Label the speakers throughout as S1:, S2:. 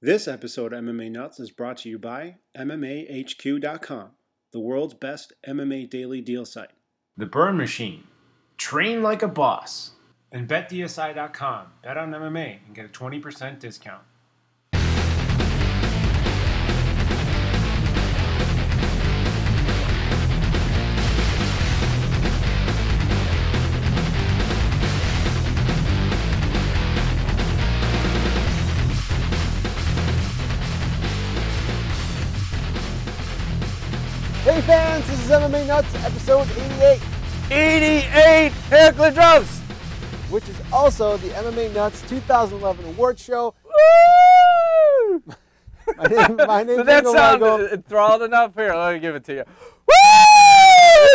S1: This episode of MMA Nuts is brought to you by MMAHQ.com, the world's best MMA daily deal site.
S2: The Burn Machine. Train like a boss. And BetDSI.com. Bet on MMA and get a 20% discount.
S3: Hey fans, this is MMA Nuts, episode 88.
S4: 88 Heckler Drops!
S3: Which is also the MMA Nuts 2011 award show.
S4: Woo!
S3: My name
S4: Did that
S3: Ingo
S4: sound
S3: Weigel.
S4: enthralled enough? Here, let me give it to you. Woo!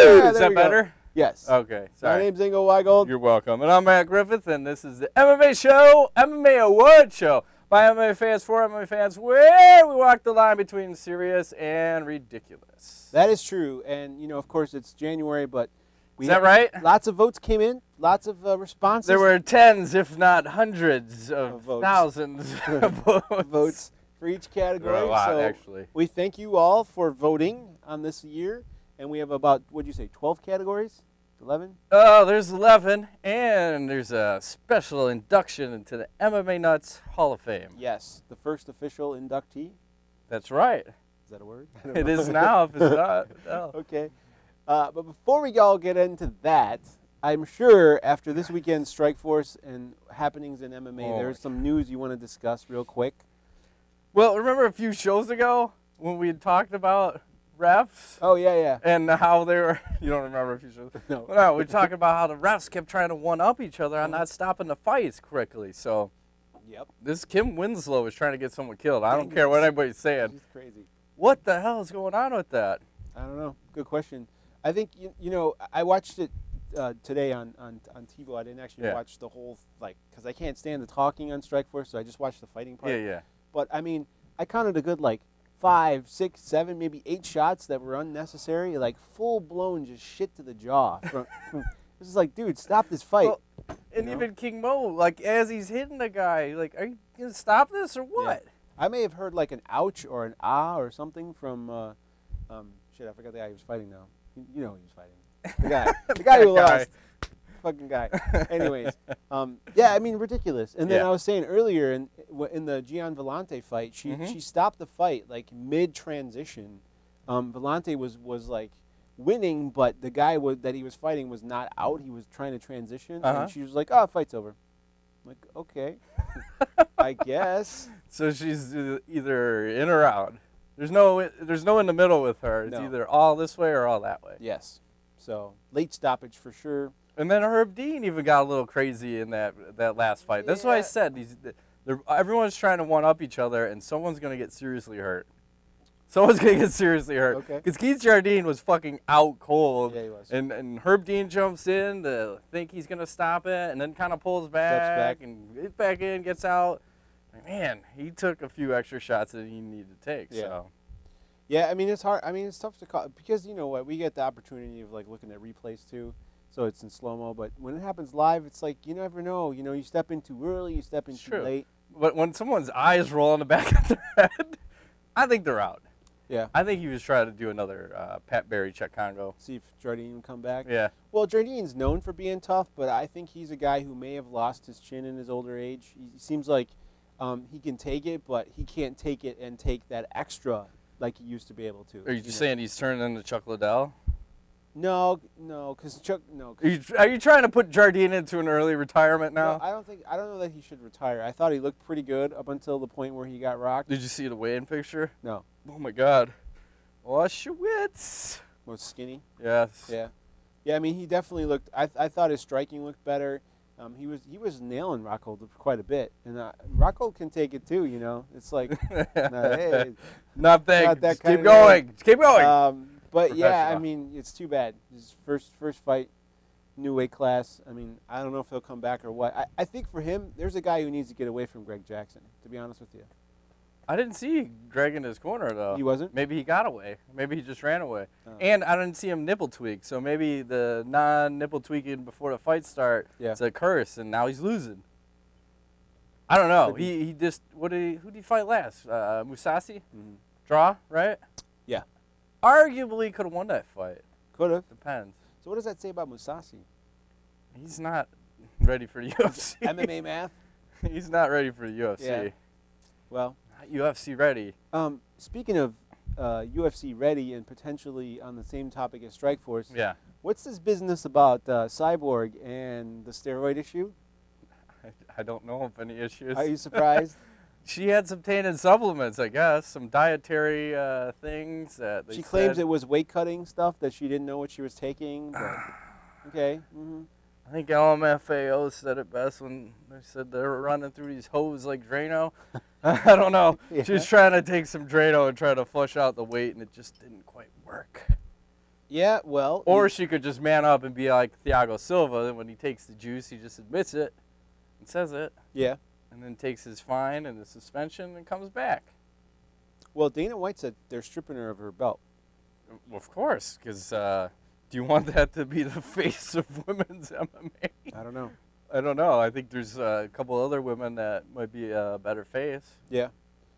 S3: Yeah,
S4: Is
S3: there
S4: that
S3: we go.
S4: better?
S3: Yes.
S4: Okay,
S3: My
S4: sorry.
S3: name's Ingo Weigel.
S4: You're welcome. And I'm Matt Griffith, and this is the MMA show, MMA award show by MMA fans for MMA fans, where we walk the line between serious and ridiculous.
S3: That is true, and you know, of course, it's January, but
S4: Is that right?
S3: Lots of votes came in, lots of responses.
S4: There were tens, if not hundreds of
S3: votes.
S4: thousands of
S3: votes for each category.
S4: There were a lot,
S3: so
S4: actually.
S3: we thank you all for voting on this year, and we have about, what'd you say, 12 categories? 11?
S4: Oh, there's 11, and there's a special induction into the MMA Nuts Hall of Fame.
S3: Yes, the first official inductee.
S4: That's right.
S3: Is that a word? I don't
S4: It
S3: know.
S4: is now, if it's not. No.
S3: Okay. But before we all get into that, I'm sure after this weekend's Strike Force and happenings in MMA, there's some news you want to discuss real quick.
S4: Well, remember a few shows ago when we had talked about refs?
S3: Oh, yeah.
S4: And how they were, you don't remember a few shows?
S3: No.
S4: Well, no, we talked about how the refs kept trying to one-up each other on not stopping the fights quickly. So
S3: Yep.
S4: this Kim Winslow is trying to get someone killed. I don't care what anybody's saying.
S3: She's crazy.
S4: What the hell is going on with that?
S3: I don't know. Good question. I think, you know, I watched it today on TiVo. I didn't actually watch the whole, because I can't stand the talking on Strike Force, so I just watched the fighting part.
S4: Yeah.
S3: But, I mean, I counted a good, 5, 6, 7, maybe 8 shots that were unnecessary, full-blown just shit to the jaw. This is like, dude, stop this fight.
S4: Well, and even King Mo, as he's hitting the guy, are you going to stop this or what?
S3: Yeah. I may have heard an ouch or an ah or something from, shit, I forgot the guy he was fighting now. You know who he was fighting. The guy who lost. Fucking guy. Anyways, yeah, I mean, ridiculous. And then I was saying earlier in the Gian Vellante fight, she stopped the fight mid-transition. Vellante was winning, but the guy that he was fighting was not out. He was trying to transition, and she was like, "Oh, fight's over." I'm like, okay, I guess.
S4: So she's either in or out. There's no in the middle with her. It's either all this way or all that way.
S3: Yes. So late stoppage for sure.
S4: And then Herb Dean even got a little crazy in that last fight. That's why I said everyone's trying to one up each other, and someone's gonna get seriously hurt. Someone's gonna get seriously hurt.
S3: Okay.
S4: Because Keith Jardine was fucking out cold.
S3: Yeah, he was.
S4: And Herb Dean jumps in to think he's gonna stop it, and then kind of pulls back and gets back in, gets out. Man, he took a few extra shots that he needed to take.
S3: Yeah.
S4: So.
S3: Yeah, I mean, it's hard. I mean, it's tough to call because, you know what, we get the opportunity of looking at replays too, so it's in slow-mo. But when it happens live, it's you never know. You know, you step in too early, you step in too late.
S4: But when someone's eyes roll on the back of their head, I think they're out.
S3: Yeah.
S4: I think he was trying to do another Pat Barry Chuck Congo.
S3: See if Jardine will come back.
S4: Yeah.
S3: Well, Jardine's known for being tough, but I think he's a guy who may have lost his chin in his older age. He seems like he can take it, but he can't take it and take that extra like he used to be able to.
S4: Are you just saying he's turning into Chuck Liddell?
S3: No, because Chuck. No.
S4: Are you trying to put Jardine into an early retirement now?
S3: No, I don't know that he should retire. I thought he looked pretty good up until the point where he got rocked.
S4: Did you see the weigh-in picture?
S3: No.
S4: Oh my God. Auschwitz.
S3: Was skinny.
S4: Yes.
S3: Yeah. Yeah. I mean, he definitely looked. I thought his striking looked better. He was nailing Rockhold quite a bit, and Rockhold can take it too. You know, it's hey,
S4: not
S3: that
S4: Just
S3: kind
S4: keep
S3: of
S4: going. Keep going.
S3: But yeah, I mean, it's too bad. His first fight, new weight class. I mean, I don't know if he'll come back or what. I think for him, there's a guy who needs to get away from Greg Jackson. To be honest with you.
S4: I didn't see Greg in his corner, though.
S3: He wasn't?
S4: Maybe he got away. Maybe he just ran away.
S3: Oh.
S4: And I didn't see him nipple tweak, so maybe the non-nipple tweaking before the fight start is a curse, and now he's losing. I don't know.
S3: Could be.
S4: He just who did he fight last? Musasi?
S3: Mm-hmm.
S4: Draw, right?
S3: Yeah.
S4: Arguably could have won that fight.
S3: Could have.
S4: Depends.
S3: So what does that say about Musashi?
S4: He's not ready for the UFC.
S3: MMA math?
S4: He's not ready for the UFC.
S3: Yeah. Well,
S4: Not UFC ready.
S3: speaking of UFC ready and potentially on the same topic as Strikeforce,
S4: Yeah.
S3: what's this business about Cyborg and the steroid issue?
S4: I don't know of any issues.
S3: Are you surprised?
S4: She had some tainted supplements, I guess, some dietary things that they
S3: She claims
S4: said.
S3: it was weight cutting stuff that she didn't know what she was taking. But okay. Mm-hmm.
S4: I think LMFAO said it best when they said they were running through these hoes like Drano. I don't know.
S3: Yeah.
S4: She was trying to take some Drano and try to flush out the weight, and it just didn't quite work.
S3: Yeah, well.
S4: Or she could just man up and be like Thiago Silva, and when he takes the juice, he just admits it and says it,
S3: Yeah.
S4: and then takes his fine and the suspension and comes back.
S3: Well, Dana White said they're stripping her of her belt.
S4: Well, of course, because do you want that to be the face of women's MMA?
S3: I don't know.
S4: I don't know. I think there's a couple other women that might be a better face.
S3: Yeah.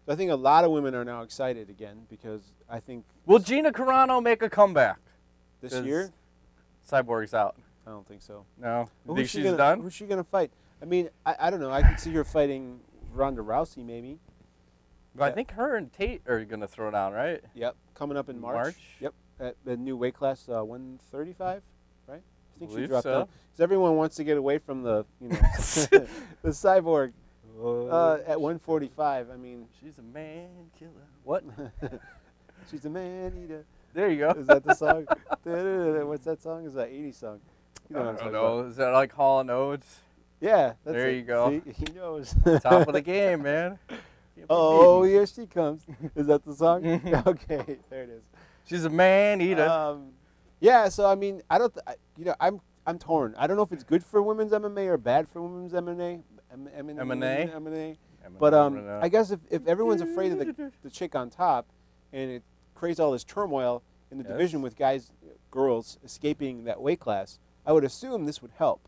S3: I think a lot of women are now excited again because I think
S4: Will Gina Carano make a comeback?
S3: this
S4: 'Cause
S3: year,
S4: Cyborg's out.
S3: I don't think so.
S4: No? You
S3: Who's
S4: think
S3: she
S4: she's
S3: gonna,
S4: done?
S3: Who's she going to fight? I mean, I don't know. I could see her fighting Ronda Rousey maybe.
S4: But I think her and Tate are going to throw down, right?
S3: Yep. Coming up in March. Yep. At the new weight class, 135, right? I think she
S4: Believe
S3: dropped
S4: so.
S3: down. Because everyone wants to get away from the, the Cyborg at 145. I mean,
S4: She's a man killer. What?
S3: she's a man eater.
S4: There you go.
S3: Is that the song? What's that song? Is that 80s song? You know what I'm
S4: I
S3: talking
S4: don't know.
S3: about.
S4: Is that like Hall & Oates?
S3: Yeah. That's
S4: There
S3: it.
S4: you go.
S3: See? He knows.
S4: Top of the game, man. Can't be
S3: Oh,
S4: beaten.
S3: here she comes. Is that the song? Okay, there it is.
S4: She's a man eater.
S3: Yeah, so I mean, I don't, I'm torn. I don't know if it's good for women's MMA or bad for women's MMA.
S4: M&A?
S3: But I guess if everyone's afraid of the chick on top, and it creates all this turmoil in the
S4: Yes.
S3: division with girls escaping that weight class, I would assume this would help.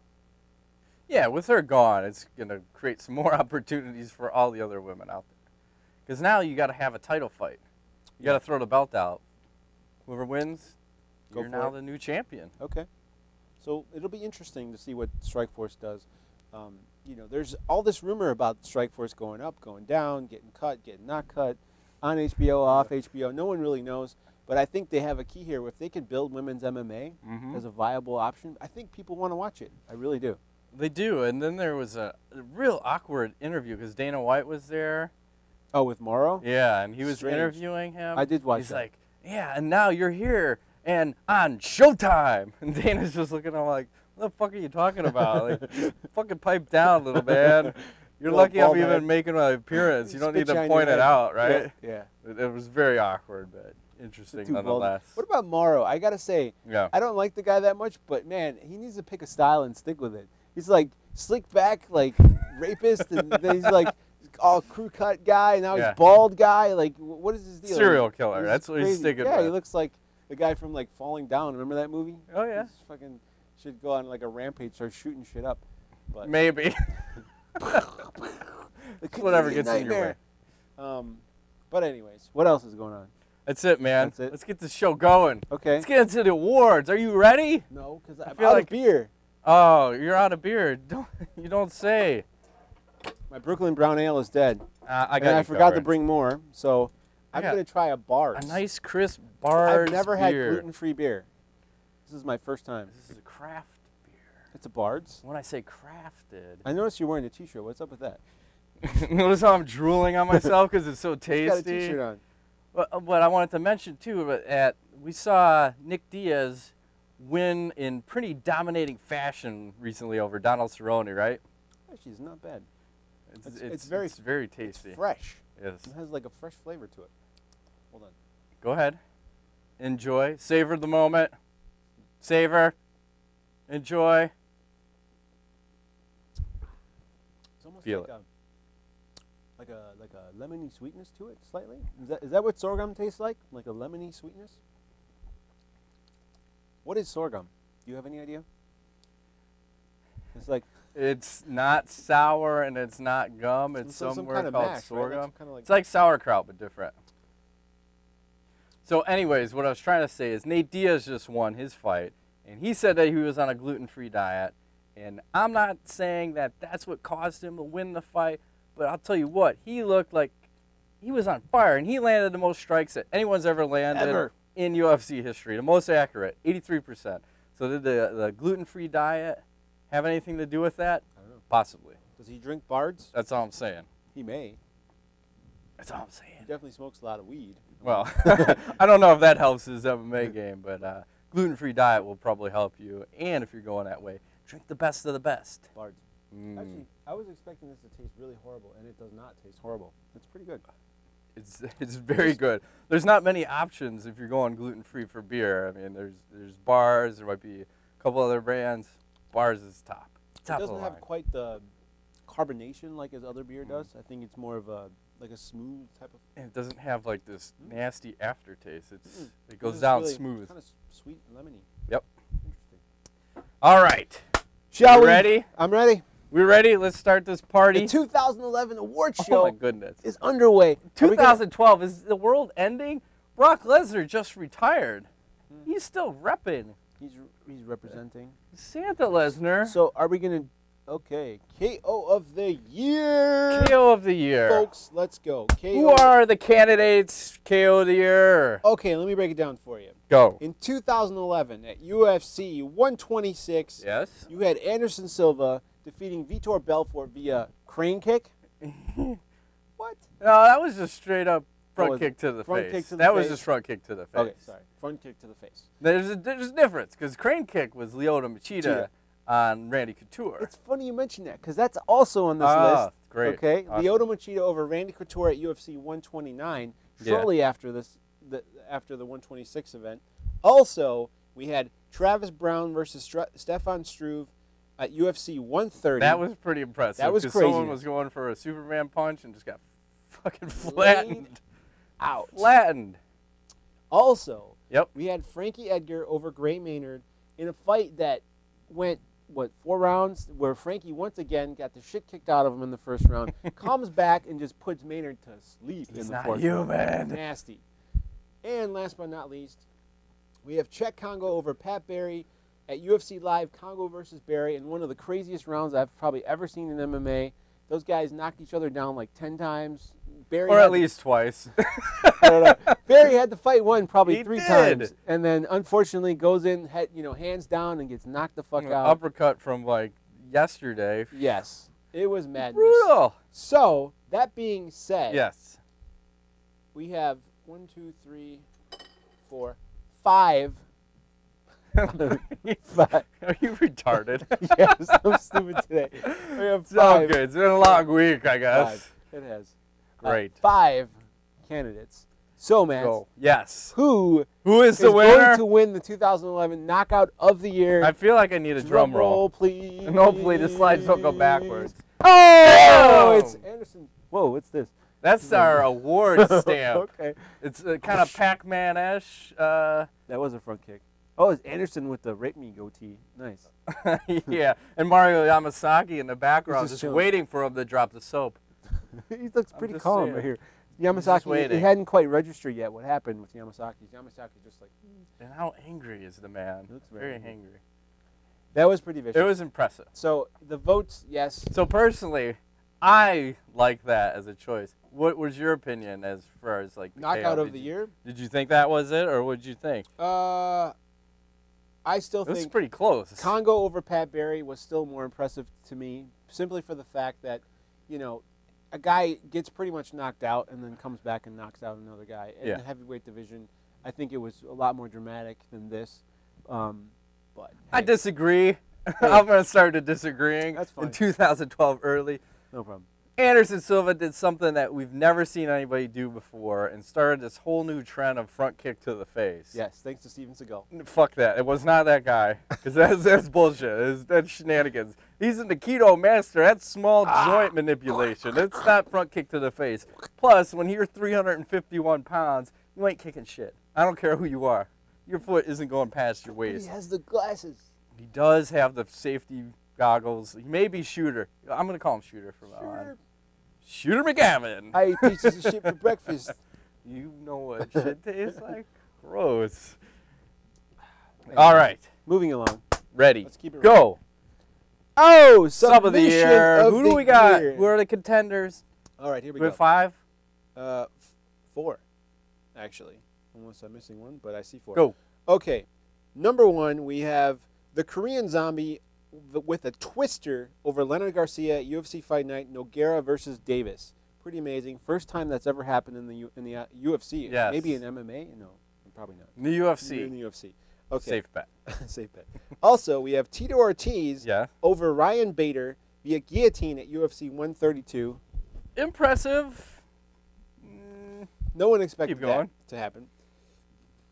S4: Yeah, with her gone, it's going to create some more opportunities for all the other women out there. Because now you got to have a title fight. You got to throw the belt out. Whoever wins,
S3: Go
S4: you're
S3: for
S4: now
S3: it.
S4: the new champion.
S3: Okay. So it'll be interesting to see what Strikeforce does. There's all this rumor about Strikeforce going up, going down, getting cut, getting not cut, on HBO, off HBO. No one really knows. But I think they have a key here. If they can build women's MMA as a viable option, I think people want to watch it. I really do.
S4: They do. And then there was a real awkward interview because Dana White was there.
S3: Oh, with Morrow?
S4: Yeah, and he was
S3: Strange.
S4: interviewing him.
S3: I did watch
S4: He's
S3: that.
S4: like, yeah, and now you're here and on Showtime. And Dana's just looking at him like, what the fuck are you talking about? Like, fucking pipe down, little man. You're
S3: Little
S4: lucky I'm
S3: bald
S4: even
S3: head.
S4: making my appearance. You don't need
S3: Spit
S4: to
S3: shine
S4: point
S3: your
S4: it
S3: head.
S4: out, right?
S3: Yeah.
S4: It was very awkward, but interesting
S3: Too bald.
S4: nonetheless.
S3: What about Morrow? I got to say,
S4: Yeah.
S3: I don't like the guy that much, but man, he needs to pick a style and stick with it. He's like slick back, like rapist, and then he's like all crew cut guy. Now
S4: Yeah.
S3: he's bald guy. Like, what is his deal?
S4: Serial killer.
S3: He's
S4: That's what he's
S3: crazy.
S4: sticking
S3: Yeah,
S4: with.
S3: he looks like the guy from like Falling Down. Remember that movie?
S4: Oh, yeah.
S3: He's fucking should go on like a rampage, start shooting shit up. But
S4: Maybe. Whatever
S3: Canadian
S4: gets in your way.
S3: nightmare. But anyways, what else is going on?
S4: That's it, man.
S3: That's it?
S4: Let's get this show going.
S3: Okay.
S4: Let's get into the awards. Are you ready?
S3: No, because I'm
S4: feel
S3: out
S4: like-
S3: of beer.
S4: Oh, you're out of beer. You don't say.
S3: My Brooklyn Brown Ale is dead.
S4: I got
S3: And I
S4: you
S3: forgot to
S4: covered.
S3: bring more, so I'm
S4: got
S3: going to try a Bard's.
S4: A nice crisp Bard's
S3: I've never had
S4: beer.
S3: gluten-free beer. This is my first time.
S4: This is a craft beer.
S3: It's a Bard's.
S4: When I say crafted,
S3: I noticed you're wearing a T-shirt. What's up with that?
S4: notice how I'm drooling on myself because it's so
S3: He's got a
S4: tasty.
S3: T-shirt on.
S4: But I wanted to mention too, we saw Nick Diaz win in pretty dominating fashion recently over Donald Cerrone, right?
S3: Actually, it's not bad.
S4: It's
S3: very-
S4: very
S3: It's
S4: tasty.
S3: fresh.
S4: Yes.
S3: It has like a fresh flavor to it. Hold on.
S4: Go ahead. Enjoy. Savor the moment. Savor. Enjoy.
S3: It's almost
S4: Feel
S3: like a lemony sweetness to it, slightly. Is that what sorghum tastes like? Like a lemony sweetness? What is sorghum? Do you have any idea? It's like
S4: It's not sour and it's not gum. It's
S3: some
S4: somewhere
S3: kind of
S4: called
S3: mash,
S4: sorghum.
S3: right? Like
S4: It's like sauerkraut, but different. So anyways, what I was trying to say is Nate Diaz just won his fight, and he said that he was on a gluten-free diet. And I'm not saying that that's what caused him to win the fight, but I'll tell you what, he looked like he was on fire, and he landed the most strikes that anyone's ever landed in UFC history, the most accurate, 83%. So did the gluten-free diet have anything to do with that?
S3: I don't know.
S4: Possibly.
S3: Does he drink bards?
S4: That's all I'm saying.
S3: He may.
S4: That's all I'm saying.
S3: He definitely smokes a lot of weed.
S4: Well, I don't know if that helps his MMA game, but gluten-free diet will probably help you. And if you're going that way, drink the best of the best.
S3: Bards. Actually, I was expecting this to taste really horrible, and it does not taste horrible. It's pretty good.
S4: It's very good. There's not many options if you're going gluten-free for beer. I mean, there's bars. There might be a couple other brands. Bars is top.
S3: It doesn't have quite the carbonation like his other beer does. I think it's more of a smooth type of.
S4: And it doesn't have like this nasty aftertaste. It goes
S3: It's
S4: down
S3: really
S4: smooth.
S3: Kind of sweet and lemony.
S4: Yep.
S3: Interesting.
S4: All right.
S3: Shall we?
S4: Ready?
S3: I'm ready.
S4: We ready? Let's start this party.
S3: The 2011 award
S4: Oh
S3: show
S4: my goodness.
S3: is underway.
S4: 2012, is the world ending? Brock Lesnar just retired. He's still repping.
S3: He's representing.
S4: Santa Lesnar.
S3: So are we gonna? Okay, KO of the year.
S4: KO of the year.
S3: Folks, let's go. KO.
S4: Who are the candidates KO of the year?
S3: Okay, let me break it down for you.
S4: Go.
S3: In 2011 at UFC 126,
S4: Yes.
S3: you had Anderson Silva defeating Vitor Belfort via crane kick. What?
S4: No, that was just straight up front
S3: was
S4: kick to the
S3: front
S4: face.
S3: kick to the
S4: That was
S3: face?
S4: just front kick to the face.
S3: Okay, sorry. Front kick to the face.
S4: There's a difference because crane kick was Lyoto Machida on Randy Couture.
S3: It's funny you mention that because that's also on this list.
S4: Great.
S3: Okay,
S4: Awesome.
S3: Lyoto Machida over Randy Couture at UFC 129. Shortly after this, after the 126 event. Also, we had Travis Brown versus Stefan Struve at UFC 130.
S4: That was pretty impressive.
S3: That was
S4: 'cause
S3: crazy.
S4: Someone was going for a Superman punch and just got fucking flattened.
S3: Out.
S4: Flattened.
S3: Also,
S4: Yep.
S3: we had Frankie Edgar over Gray Maynard in a fight that went, 4 rounds, where Frankie once again got the shit kicked out of him in the first round, comes back and just puts Maynard to sleep in the
S4: not
S3: fourth
S4: human.
S3: round. Nasty. And last but not least, we have Czech Congo over Pat Barry at UFC Live, Congo versus Barry, in one of the craziest rounds I've probably ever seen in MMA. Those guys knocked each other down like 10 times. Barry
S4: Or at least twice.
S3: I don't know. Barry had the fight won probably
S4: He
S3: 3
S4: did.
S3: times, and then unfortunately goes in, hands down, and gets knocked the fuck out.
S4: Uppercut from like yesterday.
S3: Yes, it was madness.
S4: Brutal.
S3: So that being said,
S4: Yes.
S3: we have 1, 2, 3, 4, 5. 5.
S4: Are you retarded?
S3: Yes, I'm stupid today. We have
S4: It's
S3: 5.
S4: okay. It's been a long week, I guess.
S3: 5. It has.
S4: Great.
S3: 5 candidates. So, man,
S4: Go. Yes.
S3: who
S4: Who is
S3: is
S4: the winner?
S3: going to win the 2011 Knockout of the Year?
S4: I feel like I need a drum roll.
S3: Please.
S4: And hopefully the slides don't go backwards.
S3: Oh, it's Anderson. Whoa, what's this?
S4: That's our award stamp.
S3: Okay.
S4: It's kind of Pac-Man-ish.
S3: That was a front kick. Oh, it's Anderson with the rape me goatee. Nice.
S4: Yeah, and Mario Yamasaki in the background
S3: just
S4: just
S3: chilling.
S4: waiting for him to drop the soap.
S3: He looks pretty
S4: just
S3: calm
S4: saying.
S3: right here.
S4: just
S3: Yamasaki,
S4: waiting.
S3: it hadn't quite registered yet what happened with Yamasaki. Yamasaki's just like,
S4: And how angry is the man?
S3: He looks
S4: Very
S3: very
S4: angry.
S3: that was pretty vicious.
S4: It was impressive.
S3: So the votes, yes.
S4: So personally, I like that as a choice. What was your opinion as far as like the
S3: Knockout
S4: KO?
S3: of the year?
S4: Did you think that was it, or what did you think?
S3: I still
S4: It was
S3: think
S4: pretty close.
S3: Congo over Pat Barry was still more impressive to me, simply for the fact that, a guy gets pretty much knocked out and then comes back and knocks out another guy. In the heavyweight division, I think it was a lot more dramatic than this. But
S4: I
S3: hey,
S4: disagree. I'm going to start disagreeing.
S3: That's fine.
S4: In 2012 early.
S3: no problem.
S4: Anderson Silva did something that we've never seen anybody do before and started this whole new trend of front kick to the face.
S3: Yes, thanks to Steven Seagal.
S4: Fuck that. It was not that guy. Because that's bullshit. That's shenanigans. He's an Aikido master. That's small joint manipulation. It's not front kick to the face. Plus, when you're 351 pounds, you ain't kicking shit. I don't care who you are. Your foot isn't going past your
S3: He
S4: waist.
S3: has the glasses.
S4: He does have the safety goggles. He may be Shooter. I'm going to call him Shooter from now on. Shooter McGavin.
S3: I eat pieces of shit for breakfast.
S4: You know what shit tastes like? Gross. All right.
S3: Moving along.
S4: Ready.
S3: Let's keep it
S4: Go.
S3: Oh,
S4: Sub of the year. Who do we got?
S3: Year.
S4: Who are the contenders?
S3: All right, here we
S4: We
S3: go.
S4: have 5?
S3: 4, actually. Unless I'm missing one, but I see 4.
S4: Go.
S3: Okay. Number 1, we have the Korean Zombie with a twister over Leonard Garcia at UFC Fight Night, Nogueira versus Davis. Pretty amazing. First time that's ever happened in the UFC.
S4: Yes.
S3: Maybe in MMA? No, probably not.
S4: In the UFC.
S3: In the UFC. Okay.
S4: Safe bet.
S3: Safe bet. Also, we have Tito Ortiz
S4: Yeah.
S3: over Ryan Bader via guillotine at UFC 132.
S4: Impressive.
S3: No one expected
S4: Keep going.
S3: that to happen.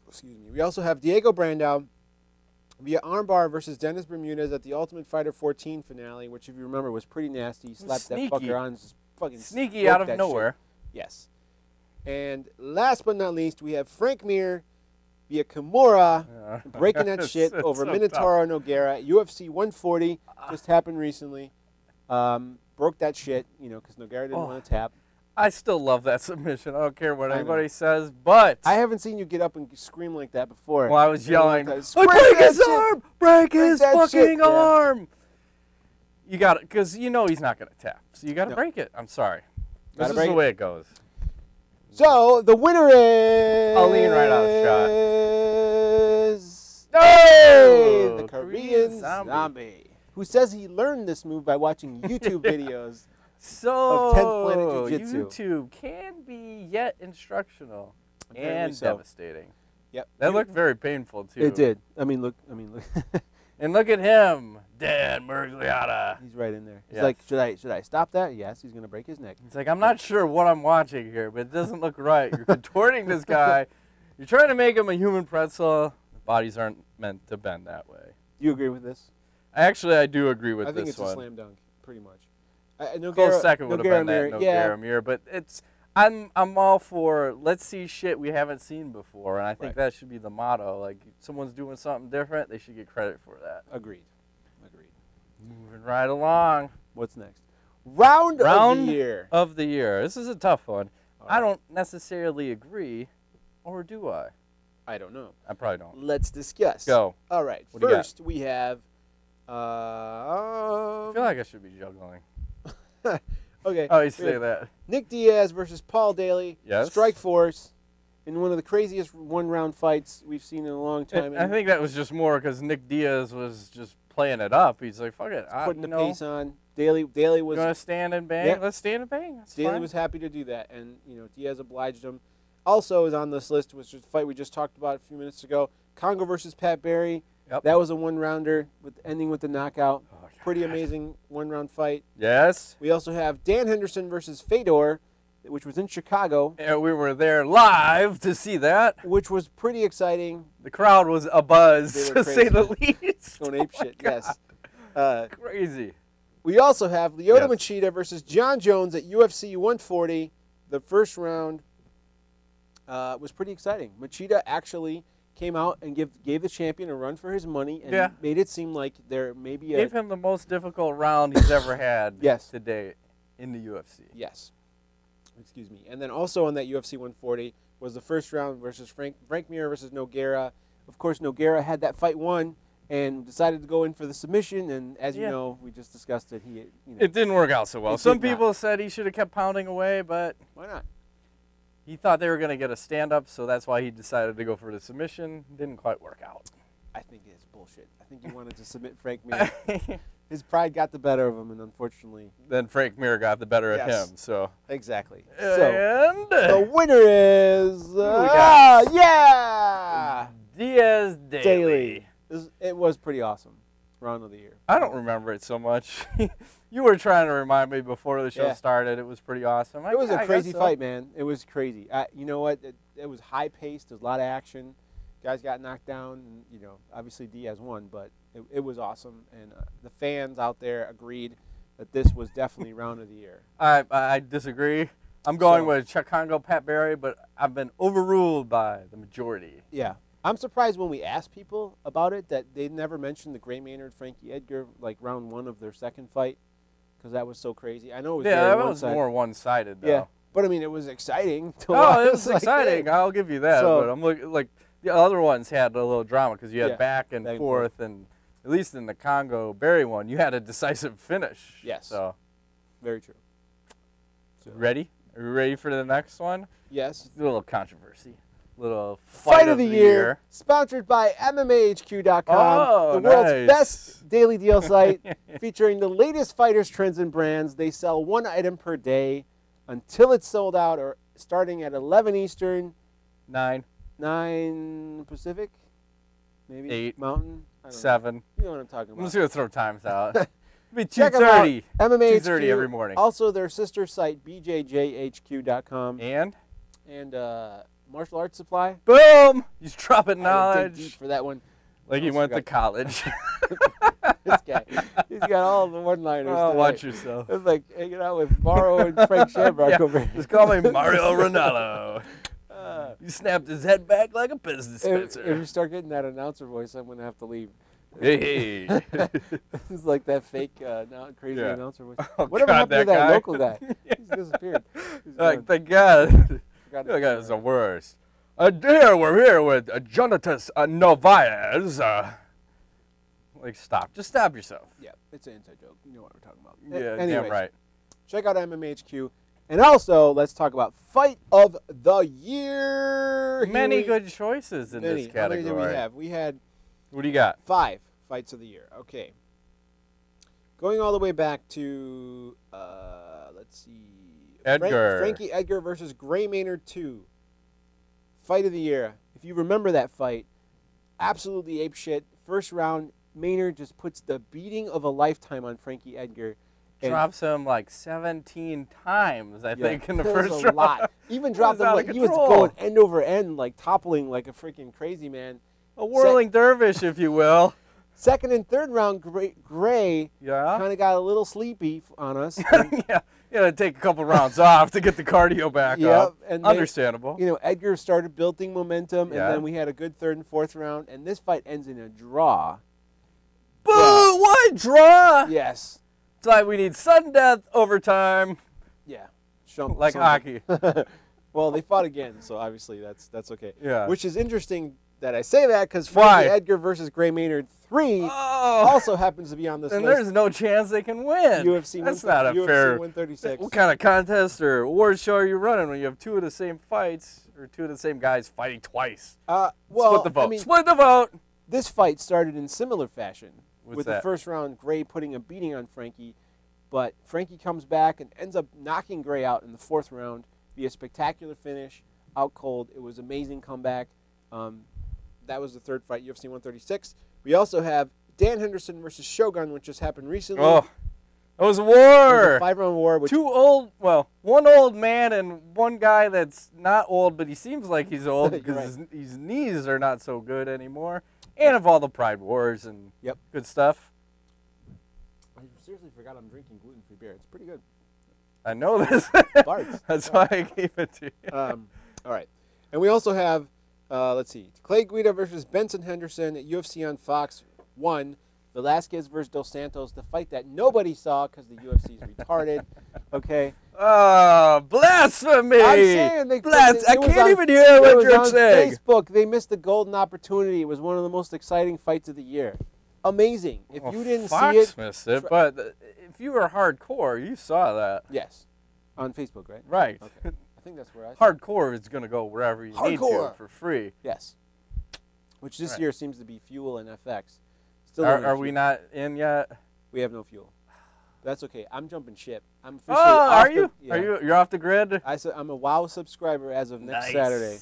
S3: Excuse me. We also have Diego Brandao via armbar versus Dennis Bermudez at the Ultimate Fighter 14 finale, which, if you remember, was pretty nasty. He slapped
S4: Sneaky.
S3: that fucker on and just fucking
S4: Sneaky
S3: broke
S4: out of
S3: that
S4: nowhere.
S3: shit. Yes. And last but not least, we have Frank Mir via Kimura breaking that shit
S4: It's
S3: over
S4: so
S3: Minotauro Nogueira at UFC 140. Just happened recently. Broke that shit, because Nogueira didn't want to tap.
S4: I still love that submission. I don't care what
S3: I know.
S4: anybody says, but
S3: I haven't seen you get up and scream like that before.
S4: well, I was yelling,
S3: Like,
S4: "Like,
S3: "Break
S4: break
S3: that
S4: his
S3: shit!
S4: arm! Break his
S3: that
S4: fucking
S3: shit!" Yeah.
S4: arm!" You got it, because he's not going to tap. So you got to
S3: No.
S4: break it. I'm sorry. This
S3: Gotta
S4: is
S3: break
S4: the
S3: it.
S4: way it goes.
S3: So the winner is.
S4: I'll lean right out of
S3: No!
S4: Oh,
S3: The Korean zombie. Who says he learned this move by watching YouTube videos.
S4: So,
S3: Of 10th Planet Jiu-Jitsu.
S4: YouTube can be yet instructional
S3: Apparently
S4: and
S3: so.
S4: devastating.
S3: Yep.
S4: That looked very painful, too.
S3: It did. I mean, look.
S4: And look at him, Dan Murgliata.
S3: He's right in there. He's
S4: Yes.
S3: like, should I stop that? Yes. He's gonna break his neck.
S4: He's like, I'm not sure what I'm watching here, but it doesn't look right. You're contorting this guy. You're trying to make him a human pretzel. Bodies aren't meant to bend that way.
S3: Do you agree with this?
S4: Actually, I do agree with
S3: I think
S4: this
S3: it's
S4: one.
S3: a slam dunk, pretty much.
S4: Close second would have been that
S3: yeah.
S4: Nogueira Mir, but I'm all for let's see shit we haven't seen before, and I think that should be the motto. Like, if someone's doing something different, they should get credit for that.
S3: Agreed.
S4: Moving right along.
S3: What's next? Round of the year.
S4: Of the year. This is a tough one.
S3: All
S4: I
S3: right.
S4: don't necessarily agree, or do I?
S3: I don't know.
S4: I probably don't.
S3: Let's discuss.
S4: Go.
S3: All right.
S4: What do you got?
S3: First, we have.
S4: I feel like I should be juggling.
S3: Okay.
S4: Oh, you say that.
S3: Nick Diaz versus Paul Daly.
S4: Yes.
S3: Strike Force. In one of the craziest one-round fights we've seen in a long time.
S4: I think that was just more because Nick Diaz was just playing it up. He's like, fuck it.
S3: Putting the pace on. Daly was
S4: going to stand and bang?
S3: Yeah.
S4: Let's stand and bang. That's
S3: Daly
S4: fine.
S3: was happy to do that, and Diaz obliged him. Also, is on this list was just a fight we just talked about a few minutes ago. Congo versus Pat Barry.
S4: Yep.
S3: That was a one-rounder with ending with the knockout.
S4: Oh, God.
S3: Pretty amazing one-round fight.
S4: Yes.
S3: We also have Dan Henderson versus Fedor, which was in Chicago,
S4: And we were there live to see that.
S3: which was pretty exciting.
S4: The crowd was abuzz,
S3: They were
S4: to say
S3: crazy.
S4: the least.
S3: Going ape shit,
S4: God.
S3: yes.
S4: Crazy.
S3: We also have Lyoto
S4: Yes.
S3: Machida versus John Jones at UFC 140. The first round was pretty exciting. Machida actually came out and gave the champion a run for his money and made it seem like there may be
S4: Gave him the most difficult round he's ever had
S3: Yes.
S4: today in the UFC.
S3: Yes. Excuse me. And then also on that UFC 140 was the first round versus Frank Mir versus Nogueira. Of course, Nogueira had that fight won and decided to go in for the submission. And as you know, we just discussed it.
S4: It didn't work out so well.
S3: It
S4: Some
S3: did not.
S4: people said he should have kept pounding away, but
S3: why not?
S4: he thought they were going to get a stand-up, so that's why he decided to go for the submission. Didn't quite work out.
S3: I think it's bullshit. I think he wanted to submit Frank Mir. His pride got the better of him, and unfortunately,
S4: Then Frank Mir got the better of
S3: Yes.
S4: him. So
S3: exactly. So
S4: and
S3: the winner is
S4: we got?
S3: yeah,
S4: Diaz Daly.
S3: Daly. It was pretty awesome. Round of the year.
S4: I don't remember it so much. You were trying to remind me before the show
S3: Yeah.
S4: started. It was pretty awesome.
S3: It was
S4: I
S3: a
S4: guess
S3: crazy
S4: so.
S3: fight, man. It was crazy. You know what? It was high paced. There's a lot of action. Guys got knocked down. And, obviously Diaz won, but it was awesome. And the fans out there agreed that this was definitely round of the year.
S4: I disagree. I'm going
S3: So-
S4: with Chicago Pat Barry, but I've been overruled by the majority.
S3: Yeah, I'm surprised when we asked people about it that they never mentioned the Gray Maynard Frankie Edgar like round 1 of their second fight, because that was so crazy. I know it was very
S4: that was more one-sided though.
S3: Yeah, but I mean it was exciting to
S4: Oh,
S3: watch.
S4: it was
S3: Like,
S4: exciting.
S3: hey.
S4: I'll give you that.
S3: So-
S4: But I'm looking like the other ones had a little drama because you had
S3: Yeah,
S4: back and forth, and at least in the Congo Berry one, you had a decisive finish.
S3: Yes.
S4: So,
S3: Very true. So,
S4: ready? Are we ready for the next one?
S3: yes.
S4: A little controversy. Little
S3: Fight of the year, sponsored by MMAHQ.com,
S4: Oh,
S3: the world's
S4: nice.
S3: best daily deal site, featuring the latest fighters, trends, and brands. They sell 1 item per day until it's sold out, or starting at 11 Eastern,
S4: 9,
S3: 9 Pacific, maybe
S4: 8,
S3: Mountain, I don't know.
S4: 7.
S3: You know what I'm talking
S4: I'm
S3: about.
S4: just gonna throw times out. It'll be
S3: Check 'em out,
S4: 2:30.
S3: MMAHQ,
S4: 2:30 every morning.
S3: Also, their sister site, BJJHQ.com,
S4: And
S3: and Martial Arts Supply.
S4: boom! He's dropping
S3: I didn't dig
S4: knowledge.
S3: deep for that one.
S4: Like he
S3: Also
S4: went to
S3: got-
S4: college.
S3: This guy, he's got all the one-liners.
S4: Oh,
S3: today.
S4: watch yourself.
S3: It's like hanging out with Morrow and Frank Shamrock
S4: Yeah,
S3: over here.
S4: just call me Mario Ronaldo. You snapped his head back like a business
S3: If
S4: dispenser.
S3: you start getting that announcer voice, I'm going to have to leave.
S4: Hey.
S3: It's like that fake, crazy
S4: Yeah.
S3: announcer voice.
S4: Oh,
S3: Whatever
S4: God,
S3: happened to that
S4: guy?
S3: local guy? He's disappeared. He's
S4: Like,
S3: gone.
S4: thank God.
S3: Forgot
S4: That
S3: his
S4: guy is the
S3: name.
S4: worst. We're here with Jonatas Novaez. Like, stop. Just stop yourself.
S3: Yeah, it's an inside joke. You know what we're talking about.
S4: Yeah,
S3: Anyways,
S4: damn right.
S3: check out MMHQ. And also, let's talk about Fight of the Year. Here
S4: Many
S3: we-
S4: good choices in
S3: many.
S4: this
S3: How many
S4: category.
S3: did we have? We had
S4: What do you got?
S3: 5 fights of the year. Okay. Going all the way back to, let's see.
S4: Edgar.
S3: Frankie Edgar versus Gray Maynard 2. Fight of the year. If you remember that fight, absolutely apeshit. First round, Maynard just puts the beating of a lifetime on Frankie Edgar. And
S4: Drops him like 17 times, I think, in the
S3: that was
S4: first
S3: a
S4: round.
S3: lot. Even dropped
S4: was
S3: him
S4: out
S3: like
S4: of
S3: he was
S4: control.
S3: going end over end, like toppling like a freaking crazy man.
S4: A whirling dervish, if you will.
S3: Second and third round, Gray
S4: Yeah.
S3: kind of got a little sleepy on us. And,
S4: Yeah. You gotta take a couple rounds off to get the cardio back
S3: Yep,
S4: up.
S3: and they-
S4: Understandable.
S3: you know, Edgar started building momentum,
S4: Yeah.
S3: and then we had a good third and fourth round, and this fight ends in a draw.
S4: Boo! What draw?
S3: Yes.
S4: It's like we need sudden death overtime,
S3: Yeah.
S4: like hockey.
S3: Well, they fought again, so obviously that's okay.
S4: Yeah.
S3: Which is interesting that I say that because
S4: Why?
S3: Frankie Edgar versus Gray Maynard 3
S4: Oh.
S3: also happens to be on this
S4: And
S3: list.
S4: there's no chance they can win.
S3: UFC
S4: That's not a
S3: UFC
S4: fair.
S3: 136.
S4: What kind of contest or award show are you running when you have 2 of the same fights or 2 of the same guys fighting twice?
S3: Well,
S4: Split the vote.
S3: I mean,
S4: Split the vote.
S3: this fight started in similar fashion,
S4: What's
S3: with
S4: that?
S3: the first round Gray putting a beating on Frankie, but Frankie comes back and ends up knocking Gray out in the fourth round via spectacular finish, out cold. It was an amazing comeback. That was the third fight, UFC 136. We also have Dan Henderson versus Shogun, which just happened recently.
S4: Oh, it was a
S3: It was
S4: war.
S3: a 5-round war. Which,
S4: One old man and one guy that's not old, but he seems like he's old
S3: You're
S4: because his knees are not so good anymore. And of all the Pride Wars and
S3: Yep.
S4: good stuff.
S3: I seriously forgot I'm drinking gluten-free beer. It's pretty good.
S4: I know this.
S3: Bards.
S4: That's why I gave it to you.
S3: All right. And we also have, let's see, Clay Guida versus Benson Henderson at UFC on Fox 1. Velasquez versus Dos Santos, the fight that nobody saw because the UFC is retarded. Okay.
S4: Oh, blasphemy!
S3: I'm saying they,
S4: I
S3: it was
S4: can't
S3: on-
S4: even hear
S3: it
S4: what
S3: was
S4: you're
S3: on
S4: saying.
S3: Facebook, they missed the golden opportunity. It was one of the most exciting fights of the year. Amazing. If
S4: Well,
S3: you didn't
S4: Fox
S3: see it,
S4: missed it, but if you were hardcore, you saw that.
S3: yes, on Facebook, right?
S4: Right.
S3: Okay. I think that's where I saw it.
S4: Hardcore is going to go wherever you need to
S3: Hardcore.
S4: for free.
S3: Yes. Which this
S4: Right.
S3: year seems to be Fuel and FX. Still
S4: Are,
S3: only
S4: are
S3: Fuel.
S4: we not in yet?
S3: We have no fuel. That's okay. I'm jumping ship. I'm officially
S4: Oh,
S3: off
S4: are you?
S3: yeah.
S4: Are you? You're off the grid.
S3: I'm a WoW subscriber as of next
S4: Nice.
S3: Saturday.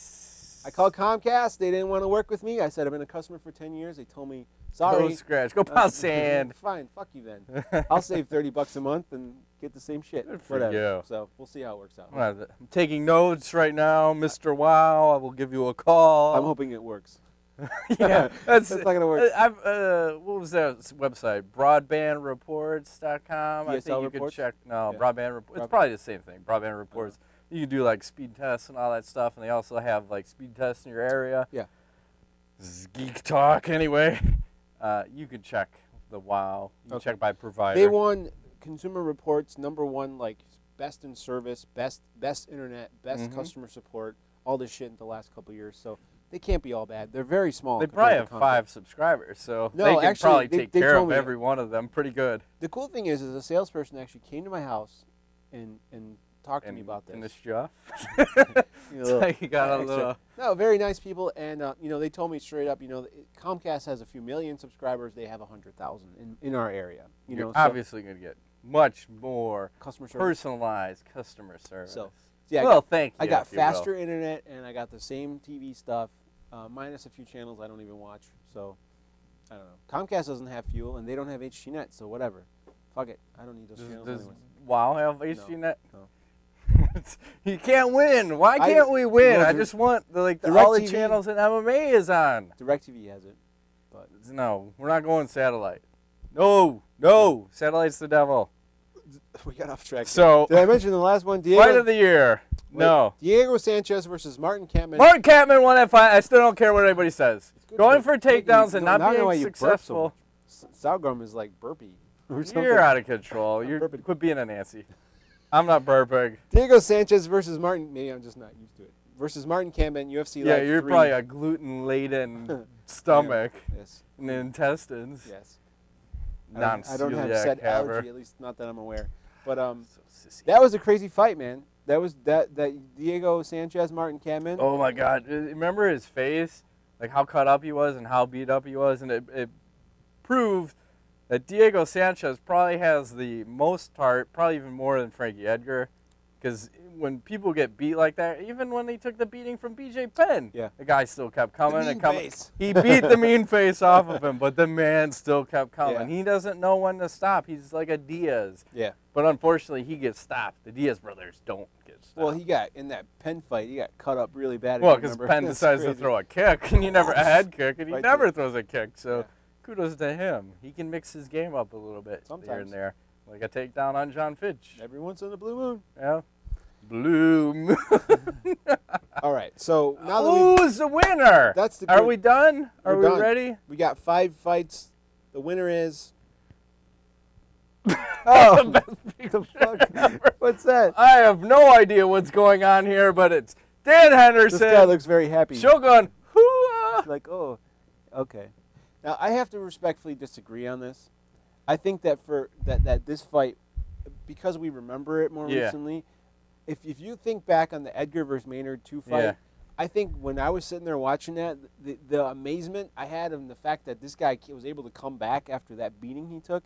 S3: I called Comcast. They didn't want to work with me. I said I've been a customer for 10 years. They told me, sorry.
S4: Go scratch. Go pound sand.
S3: Fine. Fuck you then. I'll save $30 a month and get the same shit.
S4: Good for
S3: Whatever.
S4: you.
S3: So we'll see how it works out.
S4: I'm taking notes right now, Mr. Wow. I will give you a call.
S3: I'm hoping it works.
S4: Yeah, that's
S3: It's not gonna work.
S4: What was that website? Broadbandreports.com. I
S3: DSL
S4: think you
S3: reports?
S4: could check. No,
S3: Yeah.
S4: Broadband Reports. It's probably the same thing. Broadband Reports. You can do like speed tests and all that stuff, and they also have like speed tests in your area.
S3: Yeah.
S4: This is Geek Talk anyway. You can check the WoW. You can check by provider.
S3: They won Consumer Reports #1, like best in service, best internet, best customer support, all this shit in the last couple of years. So they can't be all bad. They're very small.
S4: They probably have 5 subscribers, so
S3: No,
S4: they can
S3: actually,
S4: probably
S3: they
S4: take care
S3: told
S4: of
S3: me
S4: every one of them pretty good.
S3: The cool thing is a salesperson actually came to my house and talked to me about this.
S4: Finished you off?
S3: You know,
S4: So you got a little...
S3: No, very nice people, and you know, they told me straight up, you know, Comcast has a few million subscribers. They have 100,000 in our area. You
S4: You're
S3: know,
S4: obviously going to get much more
S3: customer service.
S4: personalized customer service.
S3: So, yeah,
S4: well, thank you.
S3: I got
S4: if you will.
S3: faster internet, and I got the same TV stuff, minus a few channels I don't even watch. So, I don't know. Comcast doesn't have fuel, and they don't have HDNet, so whatever. Fuck it. I don't need those channels
S4: Does
S3: anyways.
S4: WoW have HDNet?
S3: No.
S4: You can't win. Why can't we win?
S3: well,
S4: I just want all the
S3: DirecTV
S4: channels that MMA is on.
S3: DirecTV has it, but
S4: No, we're not going satellite. No, satellite's the devil.
S3: we got off track.
S4: So,
S3: Did I mention the last one? Diego,
S4: fight of the year.
S3: wait,
S4: No.
S3: Diego Sanchez versus Martin Kampmann.
S4: Martin Kampmann won that fight. I still don't care what anybody says. Going for takedowns and not
S3: Now I know why
S4: being
S3: you burp so
S4: successful.
S3: much. Sourgum is like burpy. Or something.
S4: You're out of control.
S3: I'm
S4: You're
S3: burping.
S4: quit being a Nancy. I'm not burping.
S3: Diego Sanchez versus Martin. Maybe I'm just not used to it. Versus Martin Kampmann, UFC.
S4: Yeah,
S3: Live
S4: you're
S3: 3.
S4: probably a gluten-laden stomach
S3: Yes.
S4: and intestines.
S3: Yes.
S4: Non-celiac
S3: I don't have said
S4: haver.
S3: allergy, at least not that I'm aware. But
S4: So sissy.
S3: that was a crazy fight, man. That was that Diego Sanchez, Martin Kampmann.
S4: Oh my God! Remember his face, like how cut up he was and how beat up he was, and it proved that Diego Sanchez probably has the most heart, probably even more than Frankie Edgar, because when people get beat like that, even when they took the beating from BJ Penn,
S3: Yeah.
S4: the guy still kept coming
S3: mean
S4: and coming.
S3: face.
S4: He beat the mean face off of him, but the man still kept coming.
S3: Yeah.
S4: He doesn't know when to stop. He's like a Diaz.
S3: Yeah.
S4: But unfortunately, he gets stopped. The Diaz brothers don't get stopped.
S3: Well, he got in that Penn fight. He got cut up really bad.
S4: Well, because Penn
S3: That's
S4: decides to
S3: crazy.
S4: throw a kick, and he never a head kick, and he
S3: Right
S4: never
S3: there.
S4: throws a kick. So
S3: Yeah.
S4: kudos to him. He can mix his game up a little bit here
S3: Sometimes.
S4: and there, like a takedown on John Fitch.
S3: Every once in a blue moon.
S4: Yeah, blue moon.
S3: All right. So now that
S4: Who's the winner?
S3: That's the
S4: Are
S3: good-
S4: we done? Are
S3: We're
S4: we
S3: done.
S4: ready?
S3: we got 5 fights, the winner is. Oh, the fuck? What's that?
S4: I have no idea what's going on here, but it's Dan Henderson.
S3: This guy looks very happy.
S4: Shogun. Hoo-ah.
S3: Like, oh, okay. Now I have to respectfully disagree on this. I think that for that this fight, because we remember it more
S4: Yeah.
S3: recently, if you think back on the Edgar versus Maynard 2 fight,
S4: Yeah.
S3: I think when I was sitting there watching that, the amazement I had in the fact that this guy was able to come back after that beating he took,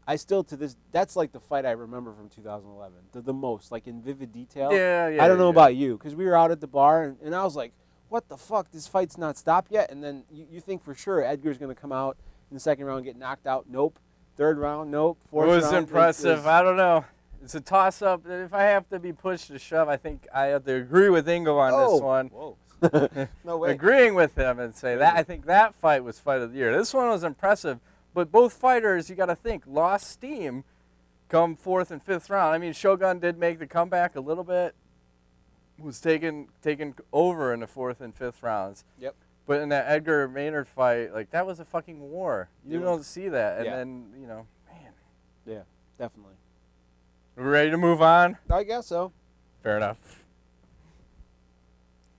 S3: I still to this, that's like the fight I remember from 2011, the most, like in vivid detail.
S4: Yeah.
S3: I don't know about you, because we were out at the bar, and I was like, what the fuck, this fight's not stopped yet? And then you think for sure Edgar's going to come out in the second round, get knocked out. Nope. Third round, nope.
S4: It
S3: Fourth
S4: was
S3: round,
S4: impressive. I don't know. It's a toss-up. If I have to be pushed to shove, I think I have to agree with Ingo on this one.
S3: Whoa. No way.
S4: Agreeing with him and say that I think that fight was fight of the year. This one was impressive, but both fighters, you got to think, lost steam come 4th and 5th round. I mean, Shogun did make the comeback a little bit, was taken over in the 4th and 5th rounds.
S3: Yep.
S4: But in that Edgar Maynard fight, like that was a fucking war. You
S3: It
S4: don't
S3: was.
S4: see that, and
S3: Yeah.
S4: then man.
S3: Yeah, definitely.
S4: Are we ready to move on?
S3: I guess so.
S4: Fair enough.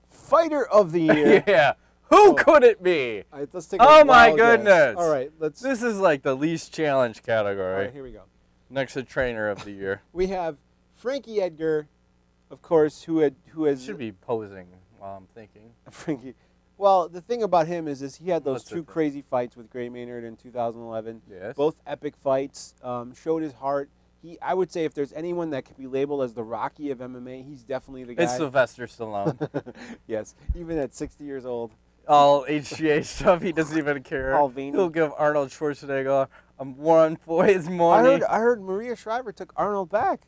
S3: Fighter of the year.
S4: Yeah. Who
S3: Oh.
S4: could it be?
S3: All right, let's take a
S4: Oh my
S3: wild guess.
S4: goodness.
S3: All right, let's.
S4: This is like the least challenge
S3: All
S4: category.
S3: right, here we go.
S4: Next to trainer of the year.
S3: We have Frankie Edgar, of course, who has
S4: Should be posing while I'm thinking.
S3: Frankie. Well, the thing about him is he had those
S4: What's the
S3: 2
S4: thing?
S3: crazy fights with Gray Maynard in 2011.
S4: Yes.
S3: Both epic fights. Showed his heart. I would say if there's anyone that could be labeled as the Rocky of MMA, he's definitely the guy.
S4: It's Sylvester Stallone.
S3: Yes, even at 60 years old.
S4: All HGA stuff, he doesn't even care.
S3: All veiny.
S4: He'll give Arnold Schwarzenegger a one for his money.
S3: I heard Maria Shriver took Arnold back.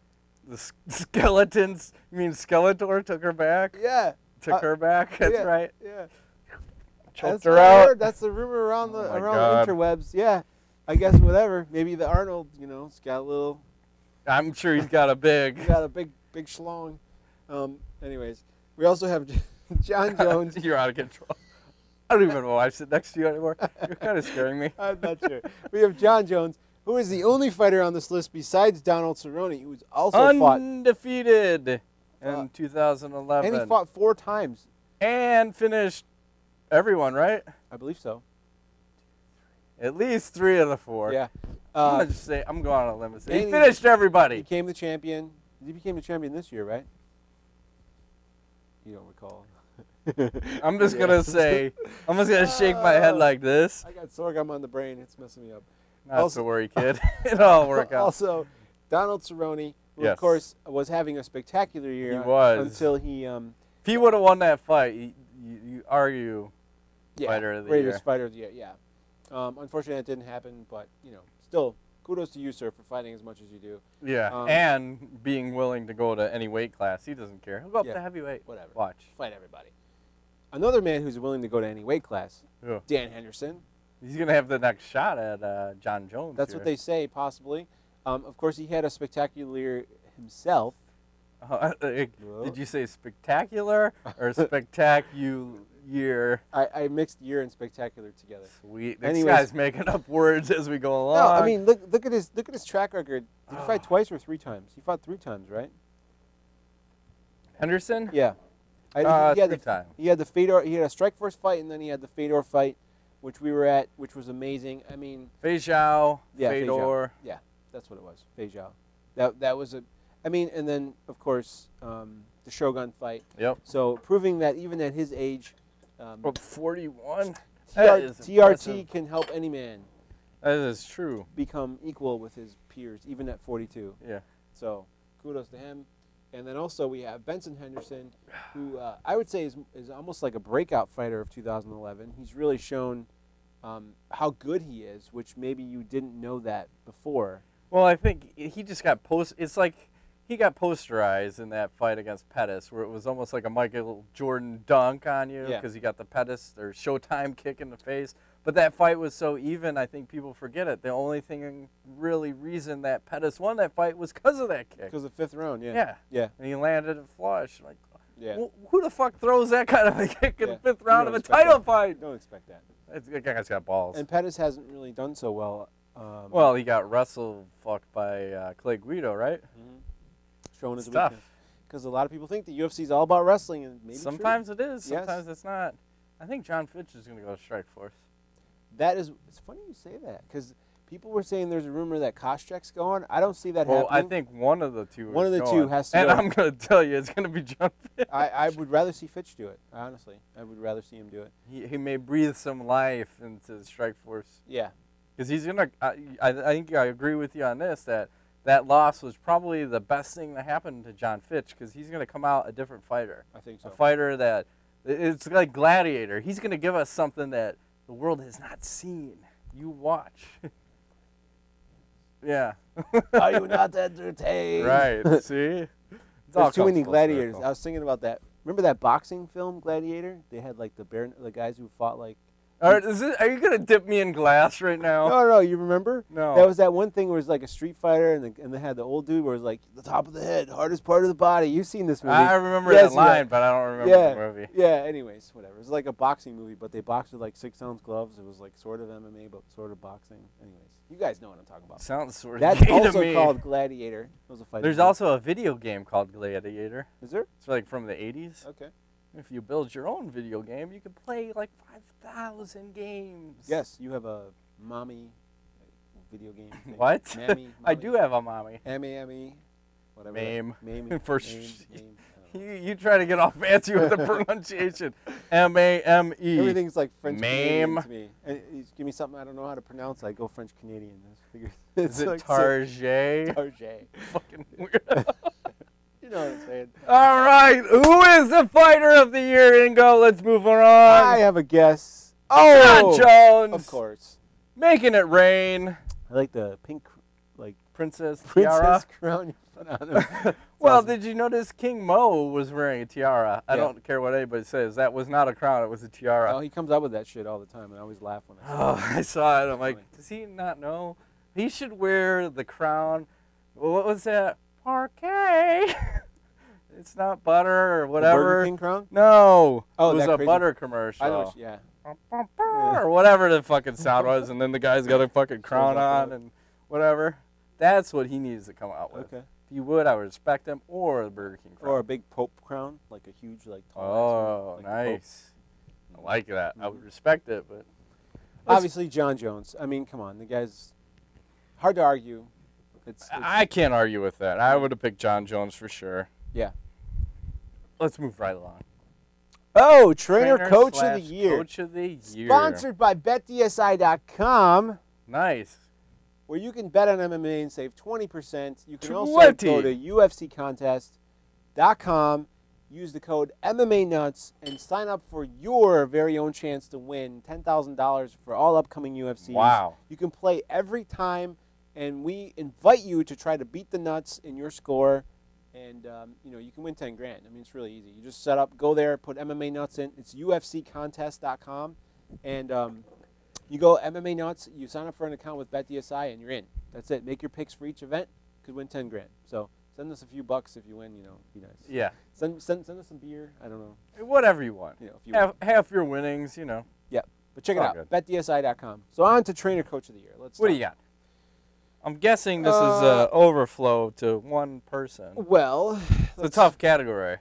S4: The skeletons, you mean Skeletor took her back?
S3: Yeah.
S4: Took her back, that's
S3: yeah,
S4: right.
S3: Yeah.
S4: Choked
S3: That's
S4: her
S3: what I
S4: out.
S3: heard. That's the rumor around the
S4: Oh my
S3: around
S4: God.
S3: the interwebs. Yeah. I guess whatever. Maybe the Arnold, it's got a little.
S4: I'm sure he's got a big.
S3: He got a big schlong. Anyways, we also have John Jones.
S4: You're out of control. I don't even know why I sit next to you anymore. You're kind of scaring me.
S3: I'm not sure. We have John Jones, who is the only fighter on this list besides Donald Cerrone, who's also fought
S4: Undefeated in 2011.
S3: and he fought 4 times.
S4: And finished everyone, right?
S3: I believe so.
S4: At least 3 of the 4.
S3: Yeah.
S4: I'm gonna just say I'm going on a limb and say he
S3: and
S4: finished everybody.
S3: He became the champion. He became the champion this year, right? You don't recall.
S4: I'm just gonna say I'm just gonna shake my head like this.
S3: I got sorghum on the brain. It's messing me up.
S4: Not to worry, kid. It'll all work out.
S3: Also, Donald Cerrone, who
S4: Yes.
S3: of course was having a spectacular year
S4: He was.
S3: until he
S4: If he would have won that fight, you argue fighter of the
S3: greatest
S4: year.
S3: fighter of the year. Yeah. Unfortunately, that didn't happen, but still, kudos to you, sir, for fighting as much as you do.
S4: Yeah, and being willing to go to any weight class. He doesn't care. He'll go up
S3: Yeah.
S4: to heavyweight.
S3: Whatever.
S4: Watch.
S3: Fight everybody. Another man who's willing to go to any weight class,
S4: Yeah.
S3: Dan Henderson.
S4: He's gonna have the next shot at John Jones.
S3: That's what they say, possibly. Of course, he had a spectacular year himself.
S4: Did you say spectacular or spectacular?
S3: I mixed year and spectacular together.
S4: Sweet. This
S3: Anyways.
S4: guy's making up words as we go along.
S3: No, I mean look at his track record. Did he fight twice or 3 times? He fought 3 times, right?
S4: Henderson?
S3: Yeah. He had
S4: 3
S3: the,
S4: times.
S3: he had the Fedor. He had a Strikeforce fight, and then he had the Fedor fight, which we were at, which was amazing. I mean,
S4: Feijao,
S3: yeah,
S4: Fedor.
S3: Yeah, that's what it was. Feijao. That was a. I mean, and then of course the Shogun fight.
S4: Yep.
S3: So proving that even at his age,
S4: 41. That is
S3: TRT
S4: impressive.
S3: can help any man
S4: That is true.
S3: become equal with his peers, even at 42.
S4: Yeah.
S3: So kudos to him. And then also we have Benson Henderson, who I would say is almost like a breakout fighter of 2011. He's really shown how good he is, which maybe you didn't know that before.
S4: Well, I think he just got It's like he got posterized in that fight against Pettis, where it was almost like a Michael Jordan dunk on you because he got the Pettis or Showtime kick in the face. But that fight was so even, I think people forget it. The only reason that Pettis won that fight was because of that kick.
S3: Because of the 5th round, yeah.
S4: Yeah.
S3: Yeah.
S4: And he landed it flush. Like,
S3: Yeah.
S4: who the fuck throws that kind of a kick in the 5th
S3: You
S4: round
S3: don't
S4: of a
S3: expect
S4: title
S3: that.
S4: fight?
S3: Don't expect that.
S4: That guy's got balls.
S3: And Pettis hasn't really done so well.
S4: Well, he got wrestled fucked by Clay Guido, right?
S3: Shown as
S4: It's
S3: a
S4: tough.
S3: weakness. Because a lot of people think the UFC is all about wrestling, and maybe
S4: Sometimes it is.
S3: Yes.
S4: Sometimes it's not. I think John Fitch is going to go to Strikeforce.
S3: that is. It's funny you say that because people were saying there's a rumor that Koscheck's going. I don't see that
S4: Well,
S3: happening.
S4: I think one of the two.
S3: One
S4: is
S3: of the
S4: going.
S3: two has to
S4: And
S3: go.
S4: I'm going to tell you, it's going to be John Fitch.
S3: I would rather see Fitch do it. Honestly, I would rather see him do it.
S4: He may breathe some life into Strikeforce.
S3: Yeah.
S4: Because he's going to. I think I agree with you on this, that loss was probably the best thing that happened to John Fitch because he's going to come out a different fighter.
S3: I think so.
S4: A fighter that. It's like Gladiator. He's going to give us something that the world has not seen. You watch. Yeah.
S3: Are you not entertained?
S4: Right. See? It's all
S3: There's too
S4: comes
S3: many
S4: full
S3: gladiators.
S4: circle.
S3: I was thinking about that. Remember that boxing film, Gladiator? They had like the guys who fought like.
S4: Are you going to dip me in glass right now?
S3: No, you remember?
S4: No.
S3: That was that one thing where it was like a street fighter, and they had the old dude where it was like the top of the head, hardest part of the body. You've seen this movie?
S4: I remember
S3: Yes,
S4: that line,
S3: yeah.
S4: but I don't remember the movie.
S3: Yeah. Anyways, whatever. It was like a boxing movie, but they boxed with like 6-ounce gloves. It was like sort of MMA, but sort of boxing. Anyways, you guys know what I'm talking about.
S4: Sounds sort of
S3: That's
S4: gay to
S3: also
S4: me.
S3: called Gladiator. It was a fight.
S4: There's also a video game called Gladiator.
S3: Is there?
S4: It's like from the 80s.
S3: Okay.
S4: If you build your own video game, you can play like 5,000 games.
S3: Yes, you have a mommy video game. Thing.
S4: What?
S3: Mammy,
S4: I do have a mommy.
S3: M-A-M-E. Whatever.
S4: Mame.
S3: Mame.
S4: For
S3: Mame, Mame, I don't know.
S4: You try to get all fancy with the pronunciation. M-A-M-E.
S3: Everything's like French Canadian
S4: Mame.
S3: to me. And you give me something I don't know how to pronounce, I go French Canadian.
S4: Is
S3: It's
S4: it
S3: like
S4: Target?
S3: Target.
S4: Fucking weird.
S3: You know what I'm saying?
S4: All right. Who is the fighter of the year, Ingo? Let's move on.
S3: I have a guess.
S4: John Jones.
S3: Of course.
S4: Making it rain.
S3: I like the pink, like
S4: Princess tiara.
S3: princess crown you put on him.
S4: Well,
S3: awesome.
S4: did you notice King Mo was wearing a tiara? I
S3: Yeah.
S4: don't care what anybody says. That was not a crown. It was a tiara.
S3: Oh, he comes up with that shit all the time, and I always laugh when I see
S4: Oh,
S3: it.
S4: I saw it. I'm like,
S3: Funny.
S4: does he not know? He should wear the crown. Well, what was that? Parquet. It's not butter or
S3: The
S4: whatever.
S3: Burger King crown?
S4: No.
S3: Oh,
S4: it was
S3: that
S4: a
S3: crazy-
S4: butter commercial.
S3: I know. Yeah.
S4: Or whatever the fucking sound was, and then the guy's got a fucking crown
S3: like
S4: on
S3: that.
S4: and whatever. That's what he needs to come out with.
S3: Okay.
S4: If you would, I would respect him, or the Burger King crown.
S3: Or a big Pope crown, like a huge, like tall.
S4: Oh,
S3: ass one, like the Pope.
S4: nice. I like that. I would respect it, but
S3: Obviously, John Jones. I mean, come on, the guy's hard to argue. It's
S4: I can't argue with that. I would have picked John Jones for sure.
S3: yeah.
S4: Let's move right along.
S3: Oh, Trainer Coach of the
S4: slash
S3: Year.
S4: Coach of the Year.
S3: Sponsored by BetDSI.com,
S4: Nice.
S3: where you can bet on MMA and save 20%. You can also
S4: 20.
S3: go to UFCcontest.com, use the code MMANUTS, and sign up for your very own chance to win $10,000 for all upcoming UFCs.
S4: Wow.
S3: You can play every time, and we invite you to try to beat the nuts in your score. And, you can win 10 grand. I mean, it's really easy. You just set up, go there, put MMA Nuts in. It's UFCcontest.com. And you go MMA Nuts, you sign up for an account with BetDSI, and you're in. That's it. Make your picks for each event. Could win 10 grand. So send us a few bucks if you win, be nice.
S4: Yeah.
S3: Send us some beer. I don't know.
S4: Whatever you want.
S3: If you win.
S4: Half your winnings,
S3: Yeah. But check it
S4: all
S3: out.
S4: good.
S3: BetDSI.com. So on to Trainer Coach of the Year.
S4: What do you got? I'm guessing this is an overflow to one person.
S3: Well,
S4: It's a tough category.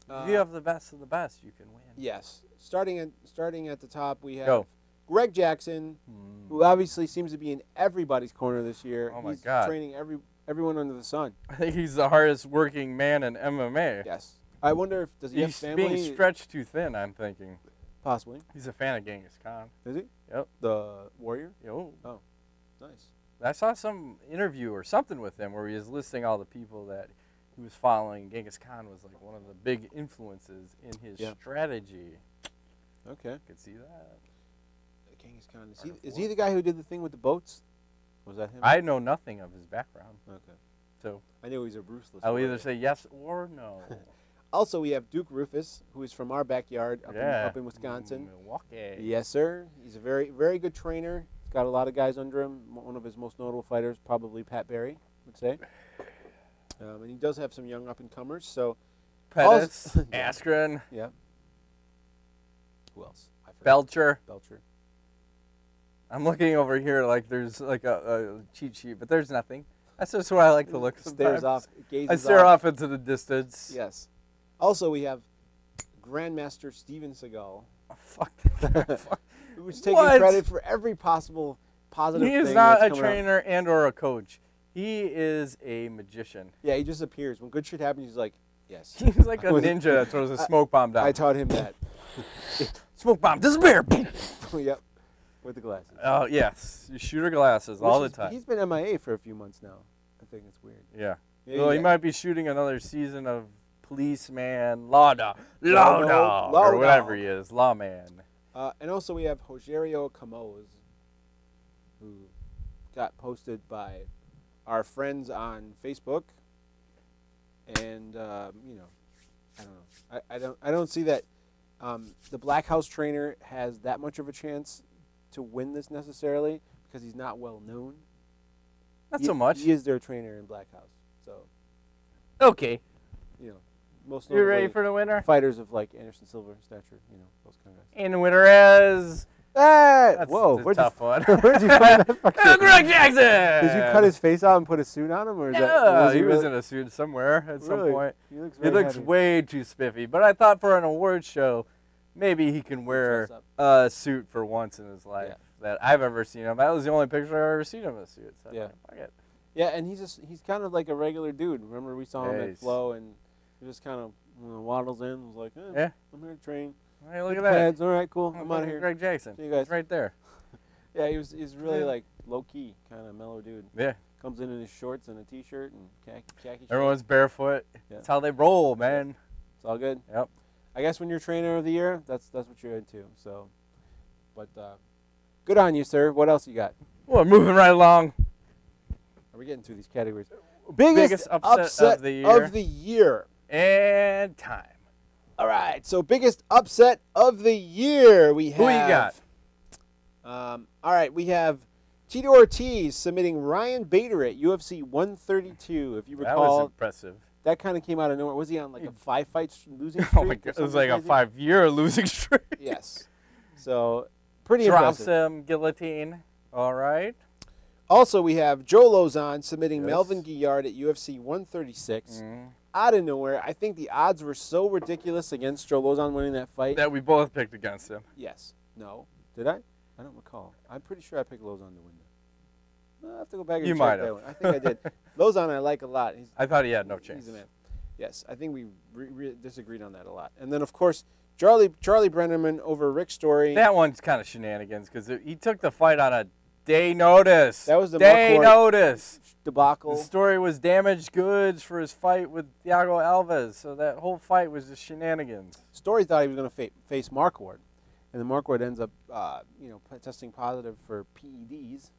S4: If you have the best of the best, you can win.
S3: Yes. Starting at the top, we have
S4: Go.
S3: Greg Jackson, who obviously seems to be in everybody's corner this year.
S4: Oh, my
S3: He's
S4: God.
S3: training everyone under the sun.
S4: I think he's the hardest working man in MMA.
S3: Yes. I wonder if does he have
S4: He's
S3: family?
S4: being stretched too thin, I'm thinking.
S3: Possibly.
S4: He's a fan of Genghis Khan.
S3: Is he?
S4: Yep.
S3: The warrior?
S4: Yo.
S3: Nice.
S4: I saw some interview or something with him where he was listing all the people that he was following. Genghis Khan was like one of the big influences in his strategy.
S3: Okay.
S4: I could see that.
S3: Genghis Khan. Is he the guy who did the thing with the boats? Was that him?
S4: I know nothing of his background,
S3: Okay.
S4: so
S3: I know he's a ruthless
S4: I'll
S3: warrior.
S4: either say yes or no.
S3: Also, we have Duke Rufus, who is from our backyard up in Wisconsin.
S4: Milwaukee.
S3: Yes, sir. He's a very, very good trainer. He's got a lot of guys under him. One of his most notable fighters, probably Pat Barry, I would say. And he does have some young up-and-comers. So,
S4: Pettis,
S3: Yeah.
S4: Askren,
S3: yeah. Who else? I forgot.
S4: Belcher.
S3: Belcher.
S4: I'm looking over here like there's like a cheat sheet, but there's nothing. That's just where I like to look
S3: Stares
S4: sometimes.
S3: off. Gazes
S4: I stare off into the distance.
S3: Yes. Also, we have Grandmaster Steven Seagal,
S4: Oh, fuck that. Fuck.
S3: who's taking
S4: What?
S3: credit for every possible positive
S4: He
S3: thing
S4: is not
S3: that's
S4: a
S3: coming out.
S4: trainer and or a coach. He is a magician.
S3: Yeah, he just appears. When good shit happens, he's like, yes.
S4: He's like a ninja that throws a smoke bomb down.
S3: I taught him that.
S4: Smoke bomb, disappear.
S3: Yep. With the glasses.
S4: Oh, yes. You shooter glasses all the
S3: Which is-
S4: time.
S3: He's been MIA for a few months now. I think it's weird.
S4: Yeah.
S3: Yeah,
S4: Well, he
S3: yeah.
S4: might be shooting another season of Policeman, Law Dog,
S3: Law
S4: or whatever
S3: Dog.
S4: he is, Lawman.
S3: And also we have Rogerio Camoes, who got posted by our friends on Facebook. And I don't know. I don't see that the Black House trainer has that much of a chance to win this necessarily because he's not well known.
S4: Not so much.
S3: He is their trainer in Black House, so
S4: Okay.
S3: most
S4: You ready
S3: notably
S4: for the winner?
S3: fighters of like Anderson Silva stature, those kind of guys.
S4: And the winner is...
S3: Hey!
S4: That's
S3: Whoa!
S4: a tough one.
S3: Where'd you find that fucking?
S4: Greg Jackson!
S3: Did you cut his face out and put a suit on him, or is
S4: Yeah,
S3: that?
S4: he was in a suit somewhere at some
S3: Really?
S4: point.
S3: He looks.
S4: He
S3: very
S4: looks
S3: heavy.
S4: way too spiffy, but I thought for an award show, maybe he can wear
S3: dress
S4: a suit for once in his life
S3: Yeah.
S4: that I've ever seen him. That was the only picture I've ever seen him in a suit. So
S3: Yeah.
S4: fuck it.
S3: Yeah, and he's kind of like a regular dude. Remember we saw him
S4: Yeah,
S3: at
S4: he's-
S3: Flow, and he just kind of waddles in. Was like,
S4: Yeah.
S3: I'm here to train.
S4: Hey, look
S3: Get
S4: at
S3: the
S4: that.
S3: pads. All right, cool. I'm
S4: Look
S3: out
S4: at
S3: of here.
S4: Greg Jackson.
S3: See you guys.
S4: He's right there.
S3: Yeah, he's really
S4: Yeah.
S3: like low key, kind of mellow dude.
S4: Yeah.
S3: Comes in his shorts and a t-shirt and khaki shorts.
S4: Everyone's barefoot.
S3: Yeah.
S4: That's how they roll, man.
S3: It's all good.
S4: Yep.
S3: I guess when you're trainer of the year, that's what you're into. So, but good on you, sir. What else you got?
S4: Well, moving right along.
S3: Are we getting through these categories? Biggest
S4: upset of the year.
S3: of the year.
S4: And time.
S3: All right. So biggest upset of the year we have.
S4: Who you got?
S3: All right, we have Tito Ortiz submitting Ryan Bader at UFC 132. If you
S4: That was
S3: recall,
S4: impressive.
S3: that kind of came out of nowhere. Was he on like a 5-fight losing streak?
S4: Oh my God, it was like a 5-year losing streak.
S3: Yes. So pretty
S4: Drops
S3: impressive.
S4: him, guillotine. All right.
S3: Also, we have Joe Lozon submitting
S4: Yes.
S3: Melvin Guillard at UFC 136.
S4: Mm.
S3: Out of nowhere. I think the odds were so ridiculous against Joe Lozon winning that fight.
S4: That we both picked against him.
S3: Yes. No. Did I? I don't recall. I'm pretty sure I picked Lozon to win that. I'll have to go back and
S4: You
S3: check
S4: might
S3: that
S4: have.
S3: one. I think I did. Lozon I like a lot.
S4: I thought he had no chance.
S3: He's a man. Yes, I think we disagreed on that a lot. And then, of course, Charlie Brenneman over Rick Story.
S4: That one's kind of shenanigans because he took the fight on a day notice.
S3: That was the
S4: day
S3: Marquardt
S4: notice.
S3: debacle.
S4: The story was damaged goods for his fight with Thiago Alves, so that whole fight was just shenanigans.
S3: Story thought he was going to face Marquardt, and then Marquardt ends up, testing positive for PEDs.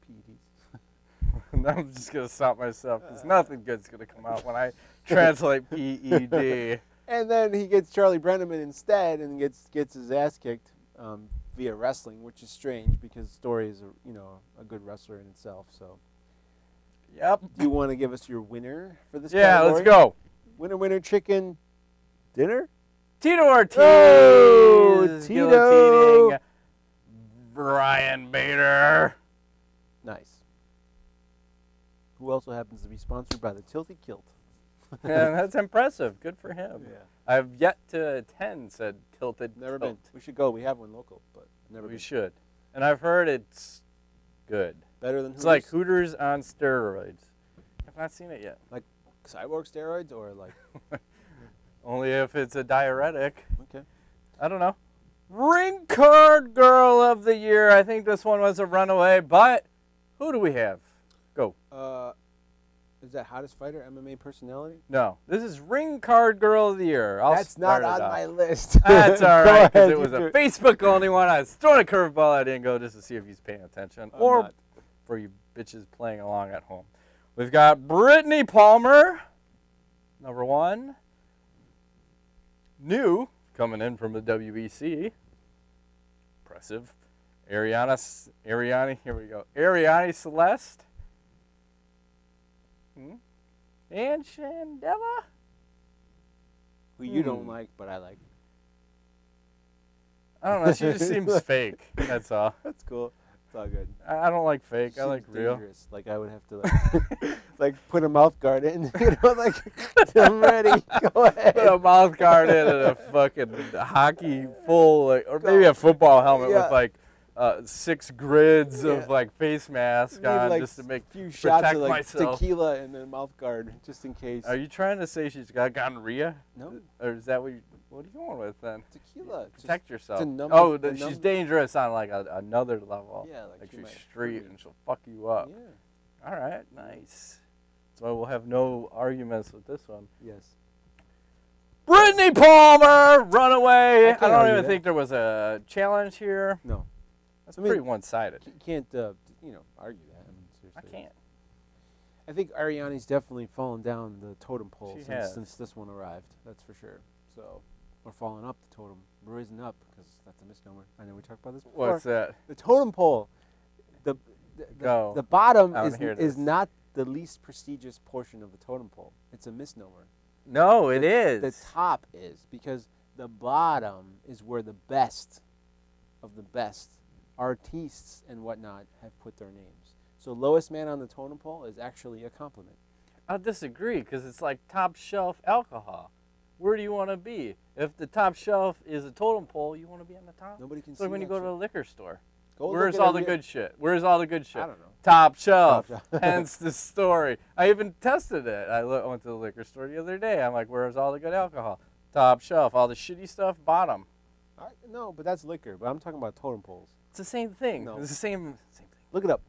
S3: PEDs.
S4: I'm just gonna stop myself because nothing good's gonna come out when I translate PED.
S3: And then he gets Charlie Brenneman instead, and gets his ass kicked via wrestling, which is strange because Story is a good wrestler in itself. So,
S4: Yep.
S3: do you want to give us your winner for this?
S4: Yeah,
S3: category?
S4: let's go.
S3: Winner, chicken dinner.
S4: Tito Ortiz.
S3: Oh, Tito.
S4: Guillotining Brian Bader.
S3: Nice. Who also happens to be sponsored by the Tilty Kilt.
S4: Yeah, that's impressive. Good for him.
S3: Yeah.
S4: I've yet to attend said Tilted
S3: Never
S4: Kilt.
S3: been. We should go. We have one local, but never
S4: We
S3: been.
S4: should. And I've heard it's good.
S3: Better than
S4: It's
S3: Hooters?
S4: like Hooters on steroids. I've not seen it yet.
S3: Like cyborg steroids or like
S4: Only if it's a diuretic.
S3: okay.
S4: I don't know. Ring Card Girl of the Year. I think this one was a runaway, but who do we have? Go.
S3: Is that hottest fighter MMA personality?
S4: No. This is Ring Card Girl of the Year.
S3: That's not
S4: start it
S3: on
S4: off.
S3: my list.
S4: That's all
S3: Go
S4: right, because
S3: ahead,
S4: it was
S3: you do
S4: a Facebook only one. I was throwing a curveball. I didn't go just to see if he's paying attention.
S3: I'm
S4: or
S3: not.
S4: for you bitches playing along at home. We've got Brittany Palmer, number 1. New, coming in from the WEC. Impressive. Ariane, here we go. Ariane Celeste. And Shandela.
S3: Who you don't like, but I like.
S4: I don't know. She just seems fake. That's all.
S3: That's cool. It's all good.
S4: I don't like fake. I
S3: Seems
S4: like real.
S3: dangerous. Like I would have to like put a mouth guard in. Like I'm ready. Go ahead.
S4: Put a mouth guard in and a fucking hockey full, like, or maybe a football helmet
S3: Yeah.
S4: with like 6 grids
S3: Yeah.
S4: of like face mask
S3: Need,
S4: on
S3: like,
S4: just to make
S3: few shots
S4: protect
S3: of like
S4: myself.
S3: tequila and then mouth guard just in case.
S4: Are you trying to say she's got gonorrhea?
S3: No.
S4: Or is that what are you going with then?
S3: Tequila.
S4: Protect yourself.
S3: numb-
S4: Oh,
S3: to
S4: she's
S3: numb-
S4: dangerous on like another level.
S3: Yeah, like she
S4: she's
S3: might
S4: street
S3: hurt you.
S4: and she'll fuck you up.
S3: Yeah.
S4: All right, nice. So we'll have no arguments with this one.
S3: Yes.
S4: Brittany Palmer, runaway.
S3: I
S4: I
S3: can't
S4: don't
S3: argue
S4: even
S3: that.
S4: think there was a challenge here.
S3: No.
S4: That's
S3: I mean,
S4: pretty one-sided.
S3: You can't argue that. I mean,
S4: I
S3: seriously.
S4: can't.
S3: I think Ariane's definitely fallen down the totem pole
S4: She has.
S3: since this one arrived. That's for sure. So, or falling up the totem, risen up because that's a misnomer. I know we talked about this before.
S4: What's that?
S3: The totem pole?
S4: Go.
S3: The bottom
S4: I wanna hear
S3: is
S4: this.
S3: not the least prestigious portion of the totem pole. It's a misnomer.
S4: No, it is.
S3: The top is because the bottom is where the best of the best artistes and whatnot have put their names. So lowest man on the totem pole is actually a compliment.
S4: I'll disagree because it's like top shelf alcohol. Where do you want to be? If the top shelf is a totem pole, you want to be on the top.
S3: Nobody can
S4: So
S3: see
S4: when you
S3: that
S4: go to
S3: shit.
S4: the liquor store,
S3: Go look
S4: where's
S3: at
S4: all
S3: a
S4: the
S3: real-
S4: good shit? Where's all the good shit?
S3: I don't know.
S4: Top shelf.
S3: Top shelf.
S4: Hence the story. I even tested it. I went to the liquor store the other day. I'm like, where's all the good alcohol? Top shelf. All the shitty stuff, bottom.
S3: No, but that's liquor. But I'm talking about totem poles.
S4: It's the same thing.
S3: No.
S4: It's the same thing.
S3: Look it up.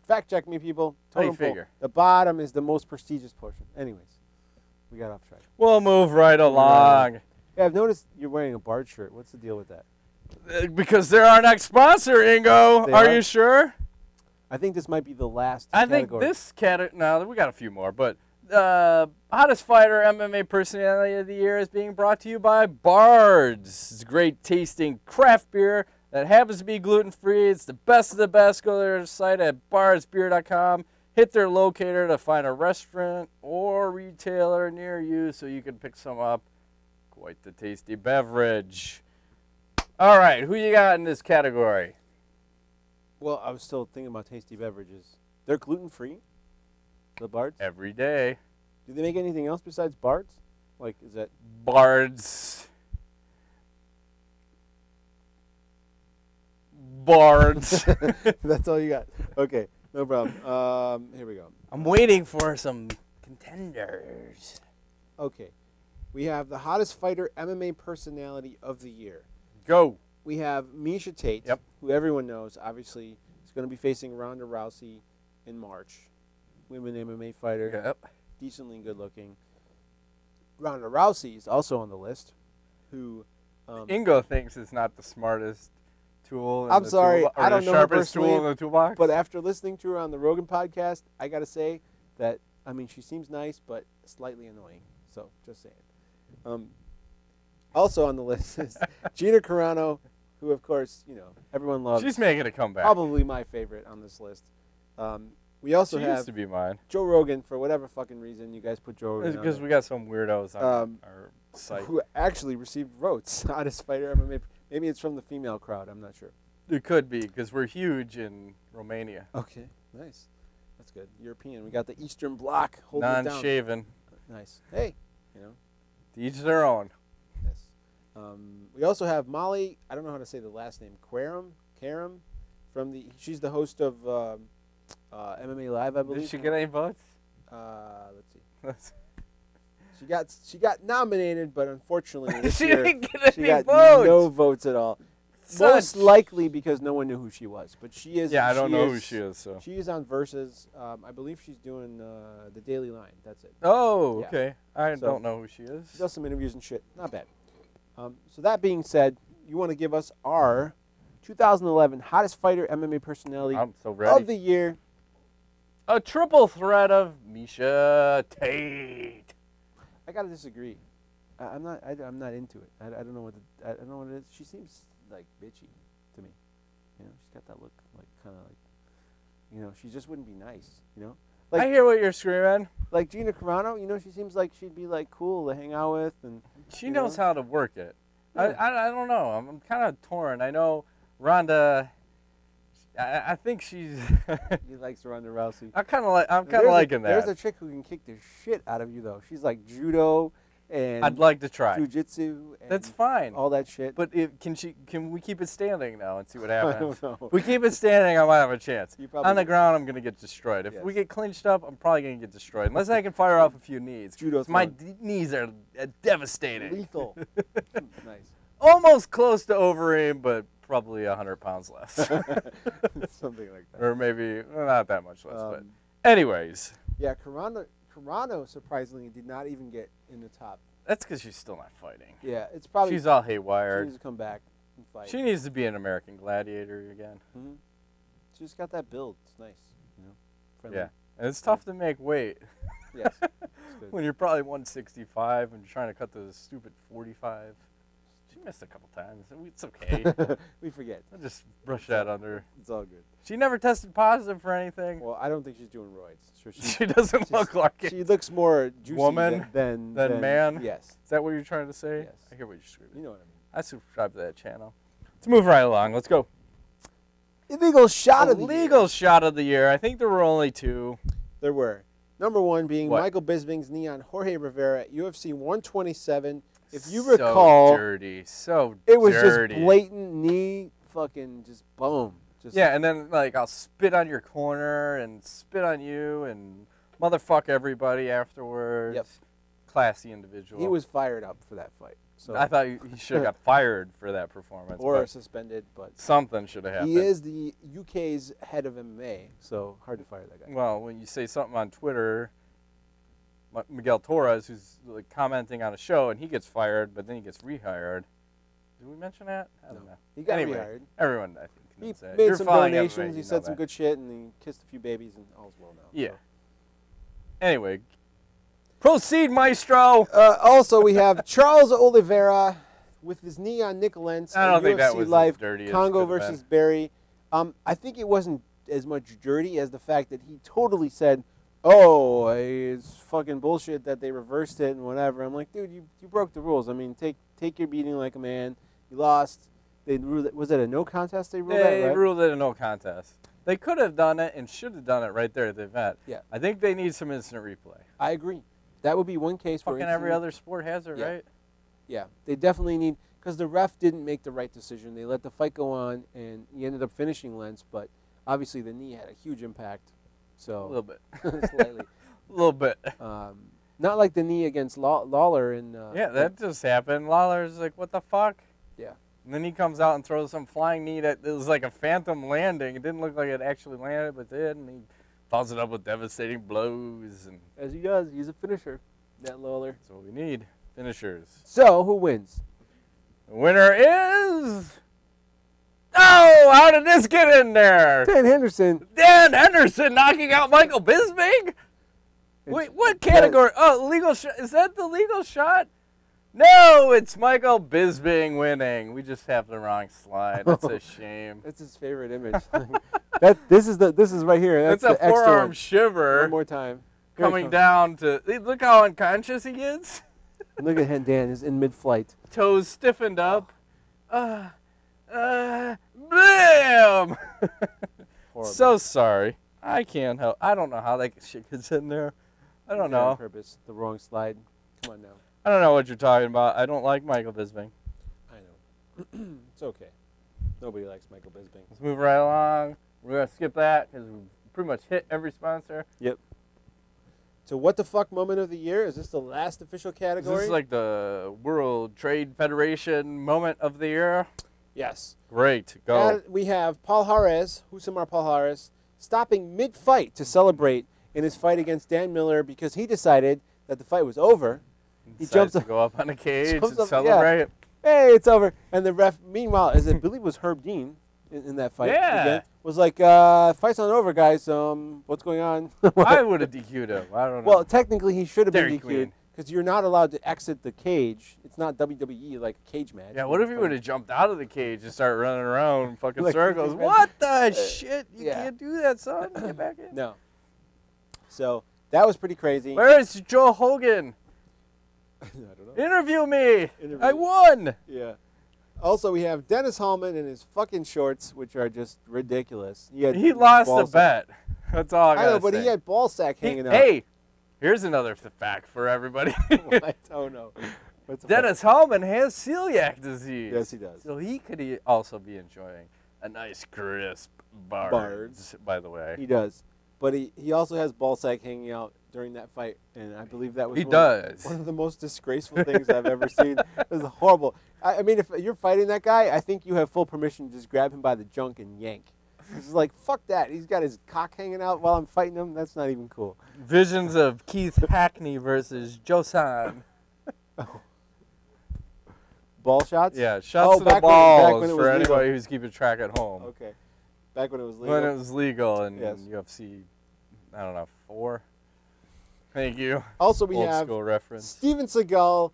S3: Fact check me, people.
S4: How do you
S3: Totem pole.
S4: figure?
S3: The bottom is the most prestigious portion. Anyways, we got off track.
S4: We'll move right along.
S3: Yeah, I've noticed you're wearing a Bard shirt. What's the deal with that?
S4: Because they're our next sponsor, Ingo.
S3: They
S4: Are
S3: are?
S4: you sure?
S3: I think this might be the last
S4: I
S3: category.
S4: think this category. No, we got a few more, but hottest fighter MMA personality of the year is being brought to you by Bards. It's great tasting craft beer that happens to be gluten free. It's the best of the best. Go to their site at bardsbeer.com. Hit their locator to find a restaurant or retailer near you so you can pick some up. Quite the tasty beverage. All right, who you got in this category?
S3: Well, I was still thinking about tasty beverages. They're gluten-free, the Bards?
S4: Every day.
S3: Do they make anything else besides Bards? Like, is that...
S4: Bards. Bards.
S3: That's all you got. Okay, no problem. Here we go.
S4: I'm waiting for some contenders.
S3: Okay. We have the hottest fighter MMA personality of the year.
S4: Go.
S3: We have Misha Tate, who everyone knows, obviously, is going to be facing Ronda Rousey in March. Women MMA fighter.
S4: Yep.
S3: Decently good looking. Ronda Rousey is also on the list, who...
S4: Ingo thinks it's not the smartest tool.
S3: I'm sorry, I don't know her
S4: sharpest tool
S3: personally,
S4: in the toolbox.
S3: but after listening to her on the Rogan podcast, I got to say that, I mean, she seems nice, but slightly annoying. So, just saying. Also on the list is Gina Carano, who, of course, you know, everyone loves.
S4: She's making a comeback.
S3: Probably my favorite on this list. We also
S4: She
S3: have
S4: used to be mine.
S3: Joe Rogan, for whatever fucking reason you guys put Joe Rogan
S4: It's
S3: on
S4: because
S3: there,
S4: we got some weirdos on our site.
S3: who actually received votes. Hottest fighter MMA. Maybe it's from the female crowd. I'm not sure.
S4: It could be because we're huge in Romania.
S3: Okay, nice. That's good. European. We got the Eastern Bloc holding it down.
S4: Non-shaven.
S3: Nice. Hey, you know.
S4: To each their own.
S3: Yes. We also have Molly. I don't know how to say the last name. Karam, from the. She's the host of MMA Live, I believe.
S4: Did she get any votes?
S3: Let's see. She got nominated, but unfortunately this
S4: She
S3: year
S4: didn't get
S3: she
S4: any
S3: got
S4: votes.
S3: no votes at all. Most likely because no one knew who she was. But she is.
S4: Yeah, I don't know who she is. So.
S3: She is on Versus. I believe she's doing the Daily Line. That's it.
S4: Oh,
S3: Yeah.
S4: okay. I
S3: So-
S4: don't know who she is.
S3: She does some interviews and shit. Not bad. So that being said, you want to give us our 2011 hottest fighter MMA personality
S4: I'm so ready.
S3: of the year.
S4: A triple threat of Misha Tate.
S3: I gotta disagree. I'm not into it. I don't know what I don't know what it is. She seems like bitchy to me. You know, she's got that look like kind of like, you know, she just wouldn't be nice. You know, like
S4: I hear what you're screaming.
S3: like Gina Carano. You know, she seems like she'd be like cool to hang out with, and
S4: She
S3: you
S4: knows
S3: know?
S4: how to work it.
S3: Yeah.
S4: I don't know. I'm kind of torn. I know Ronda. I think she's.
S3: he likes Ronda Rousey.
S4: I'm kind of liking that.
S3: There's a chick who can kick the shit out of you though. She's like judo and
S4: I'd like to try.
S3: jujitsu. And
S4: That's fine.
S3: all that shit.
S4: But can we keep it standing now and see what
S3: I
S4: happens?
S3: don't know.
S4: If we keep it standing, I might have a chance.
S3: You probably
S4: On the
S3: do.
S4: ground, I'm gonna get destroyed. If
S3: Yes.
S4: we get clinched up, I'm probably gonna get destroyed. Unless I can fire off a few knees.
S3: Judo
S4: 'Cause my
S3: throwing.
S4: knees are devastating.
S3: Lethal. Nice.
S4: Almost close to overaim, but probably 100 pounds less.
S3: Something like that.
S4: Or maybe not that much less. But
S3: Um,
S4: anyways,
S3: Yeah, Carano surprisingly did not even get in the top.
S4: that's because she's still not fighting.
S3: Yeah, it's probably
S4: She's all
S3: she
S4: haywired.
S3: needs to come back and fight.
S4: She needs to be an American gladiator again.
S3: Mhm. She's got that build. It's nice. You know, friendly.
S4: Yeah. And it's tough to make weight
S3: Yes. It's good.
S4: when you're probably 165 and you're trying to cut to the stupid 45. She missed a couple times. It's okay.
S3: We forget.
S4: I'll just brush that under.
S3: It's all good.
S4: She never tested positive for anything.
S3: Well, I don't think she's doing roids. So
S4: She doesn't look like it.
S3: She looks more juicy
S4: Woman
S3: than
S4: than man?
S3: Yes.
S4: Is that what you're trying to say?
S3: Yes.
S4: I hear what you're screaming.
S3: You know what I mean.
S4: I subscribe to that channel. Let's move right along. Let's go.
S3: Illegal shot of the year.
S4: Illegal shot of the year. I think there were only two.
S3: There were. Number one being
S4: What?
S3: Michael Bisping's knee on Jorge Rivera at UFC 127. If you
S4: So
S3: recall,
S4: dirty. So
S3: it was
S4: dirty.
S3: just blatant knee, fucking just boom. Just
S4: Yeah, and then like I'll spit on your corner and spit on you and motherfuck everybody afterwards.
S3: Yep.
S4: Classy individual.
S3: He was fired up for that fight. So
S4: I thought he should have got fired for that performance.
S3: or
S4: but
S3: suspended, but
S4: something should have happened.
S3: he is the UK's head of MMA, so hard to fire that guy.
S4: Well, when you say something on Twitter, Miguel Torres, who's like commenting on a show, and he gets fired, but then he gets rehired. Did we mention that? I don't
S3: No.
S4: know.
S3: He got
S4: Anyway,
S3: rehired.
S4: Everyone, I think,
S3: He
S4: knows that.
S3: made
S4: You're
S3: some
S4: following MMA,
S3: donations. He
S4: you
S3: said
S4: know
S3: some
S4: that.
S3: good shit, and he kissed a few babies, and all's well now.
S4: Yeah.
S3: So.
S4: Anyway, proceed, maestro.
S3: Also, we have Charles Oliveira with his knee on Nick Lentz.
S4: I don't think that
S3: UFC
S4: was as
S3: Live
S4: dirty as
S3: Congo
S4: could've
S3: versus Barry. I think it wasn't as much dirty as the fact that he totally said, "Oh, it's fucking bullshit that they reversed it and whatever." I'm like, dude, you broke the rules. I mean, take your beating like a man. You lost. They ruled it. Was it a no contest? They ruled
S4: They
S3: that, right?
S4: ruled it a no contest. They could have done it and should have done it right there at the event.
S3: Yeah.
S4: I think they need some instant replay.
S3: I agree. That would be one case where
S4: Fucking every other sport has it,
S3: Yeah.
S4: right?
S3: Yeah, they definitely need, because the ref didn't make the right decision. They let the fight go on, and he ended up finishing Lentz, but obviously the knee had a huge impact. So
S4: A little bit.
S3: slightly.
S4: A little bit.
S3: Not like the knee against Lawler in.
S4: Yeah, that just happened. Lawler's like, what the fuck?
S3: Yeah.
S4: And then he comes out and throws some flying knee that it was like a phantom landing. It didn't look like it actually landed, but did. And he follows it up with devastating blows. And
S3: As he does, he's a finisher, that Lawler.
S4: that's what we need. Finishers.
S3: So who wins?
S4: The winner is... Oh, how did this get in there?
S3: Dan Henderson.
S4: Dan Henderson knocking out Michael Bisping? Wait, what category? Oh, legal shot. Is that the legal shot? No, it's Michael Bisping winning. We just have the wrong slide. That's a shame.
S3: That's his favorite image. This is right here.
S4: That's
S3: That's
S4: a
S3: the extra
S4: forearm
S3: one.
S4: shiver
S3: One more time. Here it
S4: coming
S3: comes.
S4: down to... Look how unconscious he is.
S3: Look at Dan. He's in mid-flight.
S4: Toes stiffened up. Bam!
S3: Horrible.
S4: So sorry. I can't help. I don't know how that shit gets in there. I don't
S3: Yeah, on
S4: know.
S3: purpose. The wrong slide. Come on now.
S4: I don't know what you're talking about. I don't like Michael Bisping.
S3: I know. It's okay. Nobody likes Michael Bisping.
S4: Let's move right along. We're going to skip that because we pretty much hit every sponsor.
S3: Yep. So what the fuck moment of the year? Is this the last official
S4: Is
S3: category?
S4: this like the World Trade Federation moment of the year?
S3: Yes.
S4: Great. Go.
S3: We have Paul Juarez, Husamar Paul Juarez, stopping mid-fight to celebrate in his fight against Dan Miller because he decided that the fight was over. He
S4: Decides
S3: jumps
S4: to
S3: up,
S4: go up on a cage
S3: jumps
S4: and
S3: up,
S4: celebrate.
S3: hey, it's over. And the ref, meanwhile, as I believe was Herb Dean in that fight,
S4: Yeah.
S3: again, was like, fight's not over, guys. What's going on?
S4: I would have DQ'd him. I don't know.
S3: Well, technically, he should have been
S4: Dairy
S3: DQ'd
S4: Queen.
S3: because you're not allowed to exit the cage. It's not WWE like a cage match.
S4: Yeah, what if he would have jumped out of the cage and started running around in fucking
S3: Like,
S4: circles?
S3: he's
S4: What the shit? You
S3: yeah.
S4: can't do that, son. Get back in.
S3: No. So that was pretty crazy.
S4: Where is Joe Hogan?
S3: I don't know.
S4: Interview me.
S3: Interview.
S4: I won.
S3: Yeah. Also, we have Dennis Hallman in his fucking shorts, which are just ridiculous.
S4: He lost
S3: ball
S4: the
S3: sack.
S4: bet. That's all I
S3: I
S4: gotta
S3: know, but
S4: say.
S3: he had ball sack hanging out.
S4: Hey, here's another fact for everybody.
S3: What? Oh no. What's the
S4: Dennis Hallman has celiac disease.
S3: Yes, he does.
S4: So he could also be enjoying a nice crisp Bards, by the way.
S3: He does. But he also has ball sack hanging out during that fight, and I believe that was
S4: He
S3: one
S4: does.
S3: of the most disgraceful things I've ever seen. It was horrible. I mean, if you're fighting that guy, I think you have full permission to just grab him by the junk and yank. It's like, fuck that. He's got his cock hanging out while I'm fighting him. That's not even cool.
S4: Visions of Keith Hackney versus Josan.
S3: Ball shots?
S4: Yeah, shots to the
S3: back
S4: balls
S3: when it was
S4: for
S3: legal.
S4: anybody who's keeping track at home.
S3: Okay. Back when it was legal.
S4: When it was legal in
S3: Yes.
S4: UFC, I don't know, 4. Thank you.
S3: Also, we
S4: Old
S3: have
S4: school reference.
S3: Steven Seagal,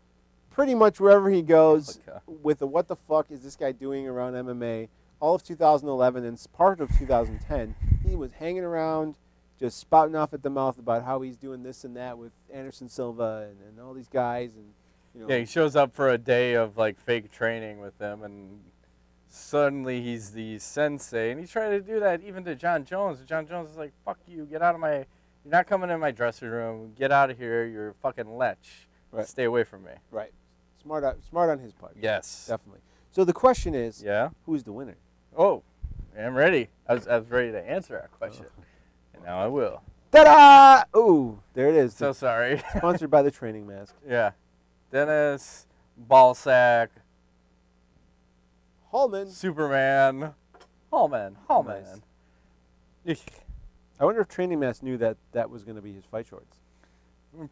S3: pretty much wherever he goes,
S4: Okay.
S3: with the what the fuck is this guy doing around MMA. All of 2011 and part of 2010, he was hanging around, just spouting off at the mouth about how he's doing this and that with Anderson Silva and all these guys. And you know,
S4: Yeah, he shows up for a day of like fake training with them, and suddenly he's the sensei. And he tried to do that even to John Jones. And John Jones is like, "Fuck you! Get out of my! You're not coming in my dressing room. Get out of here! You're a fucking lech.
S3: Right.
S4: Stay away from me."
S3: right, smart on his part.
S4: Yes.
S3: Definitely. So the question is,
S4: Yeah.
S3: who's the winner?
S4: Oh, I'm ready. I was ready to answer that question, and now I will.
S3: Ta-da! Ooh, there it is.
S4: So sorry.
S3: Sponsored by the Training Mask.
S4: Yeah. Dennis, Ballsack,
S3: Hallman.
S4: Superman, Hallman.
S3: Nice. I wonder if Training Mask knew that that was going to be his fight shorts.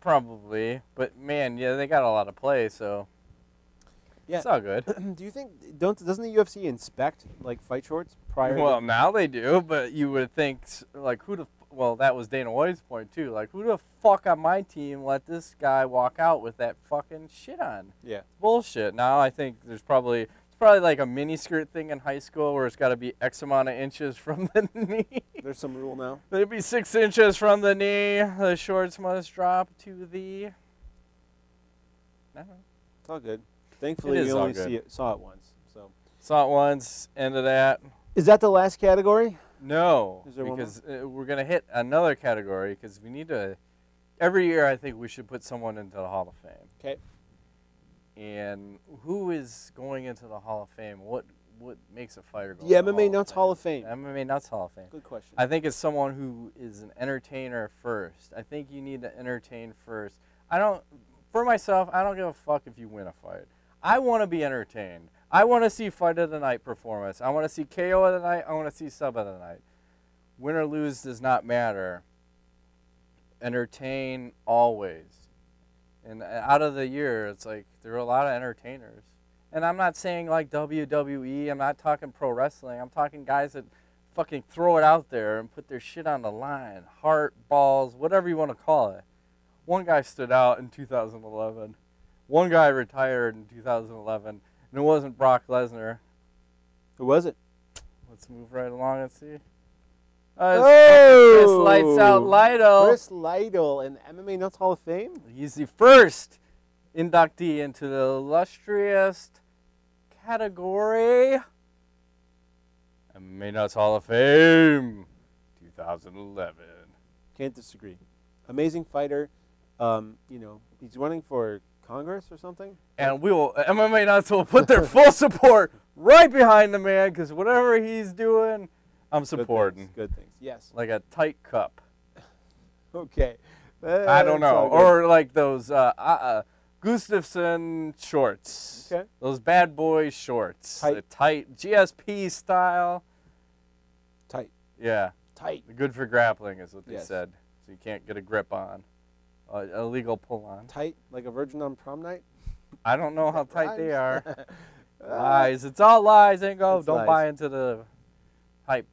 S4: Probably, but man, yeah, they got a lot of play, so
S3: Yeah.
S4: it's all good.
S3: Do you think doesn't the UFC inspect like fight shorts prior?
S4: Well,
S3: to,
S4: now they do, but you would think like well, that was Dana White's point too. Like, who the fuck on my team let this guy walk out with that fucking shit on?
S3: yeah.
S4: Bullshit. Now I think there's probably, as probably like a mini skirt thing in high school where it's got to be X amount of inches from the knee.
S3: There's some rule now.
S4: It'd be 6 inches from the knee. The shorts must drop to the. I don't know.
S3: It's all good. Thankfully, we only saw it once. So
S4: saw it once. End of that.
S3: Is that the last category?
S4: No,
S3: Is there
S4: because we're gonna hit another category because we need to. Every year, I think we should put someone into the Hall of Fame.
S3: Okay.
S4: And who is going into the Hall of Fame? What makes a fighter go?
S3: The MMA Nuts Hall of Fame.
S4: MMA Nuts Hall of Fame.
S3: Good question.
S4: I think it's someone who is an entertainer first. I think you need to entertain first. For myself, I don't give a fuck if you win a fight. I want to be entertained. I want to see fight of the night performance. I want to see KO of the night. I want to see sub of the night. Win or lose does not matter. Entertain always. And out of the year, it's like there are a lot of entertainers. And I'm not saying like WWE. I'm not talking pro wrestling. I'm talking guys that fucking throw it out there and put their shit on the line. Heart, balls, whatever you want to call it. One guy stood out in 2011. One guy retired in 2011. And it wasn't Brock Lesnar.
S3: Who was it?
S4: Let's move right along and see. Chris Lights Out Lytle.
S3: Chris Lytle in the MMA Nuts Hall of Fame?
S4: He's the first inductee into the illustrious category MMA Nuts Hall of Fame 2011.
S3: Can't disagree. Amazing fighter. He's running for Congress or something.
S4: And MMA Nuts will put their full support right behind the man because whatever he's doing, I'm supporting.
S3: Good things. Yes.
S4: Like a tight cup.
S3: Okay.
S4: I don't know. Or like those Gustafsson shorts.
S3: Okay.
S4: Those bad boy shorts. Tight GSP style.
S3: Tight.
S4: Yeah.
S3: Tight.
S4: Good for grappling is what they said. So you can't get a grip on. Illegal pull on.
S3: Tight like a virgin on prom night?
S4: I don't know how tight they are. Lies. It's all lies, Ingo. Don't buy into the hype.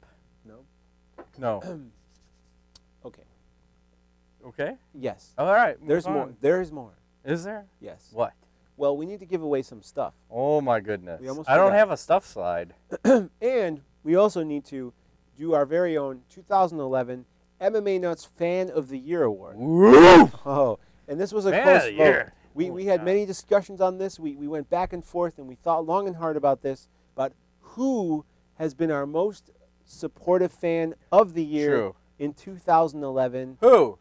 S4: No.
S3: Okay.
S4: Okay?
S3: Yes.
S4: All right.
S3: There's more. There is more.
S4: Is there?
S3: Yes.
S4: What?
S3: Well, we need to give away some stuff.
S4: Oh, my goodness.
S3: We almost
S4: I don't
S3: forgot.
S4: have a stuff slide.
S3: And we also need to do our very own 2011 MMA Nuts Fan of the Year Award.
S4: Woo!
S3: Oh, and this was a
S4: Fan
S3: close
S4: of the
S3: vote.
S4: year.
S3: We had many discussions on this. We went back and forth, and we thought long and hard about this. But who has been our most supportive fan of the year in 2011?
S4: Who?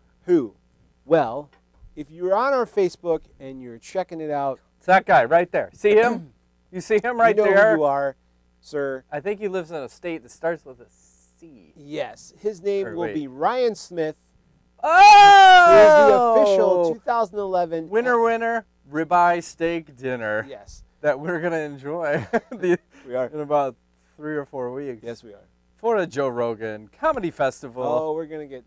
S3: Well, if you're on our Facebook and you're checking it out,
S4: It's that guy right there. See him? You see him right
S3: you know
S4: there?
S3: who you are, sir.
S4: I think he lives in a state that starts with a C.
S3: Yes, his name
S4: Or
S3: will
S4: wait.
S3: be Ryan Smith.
S4: Oh!
S3: Who is the official 2011
S4: winner, ribeye steak dinner.
S3: Yes,
S4: That we're going to enjoy
S3: we are.
S4: in about 3 or 4 weeks.
S3: Yes, we are.
S4: For the Joe Rogan Comedy Festival.
S3: Oh, we're gonna get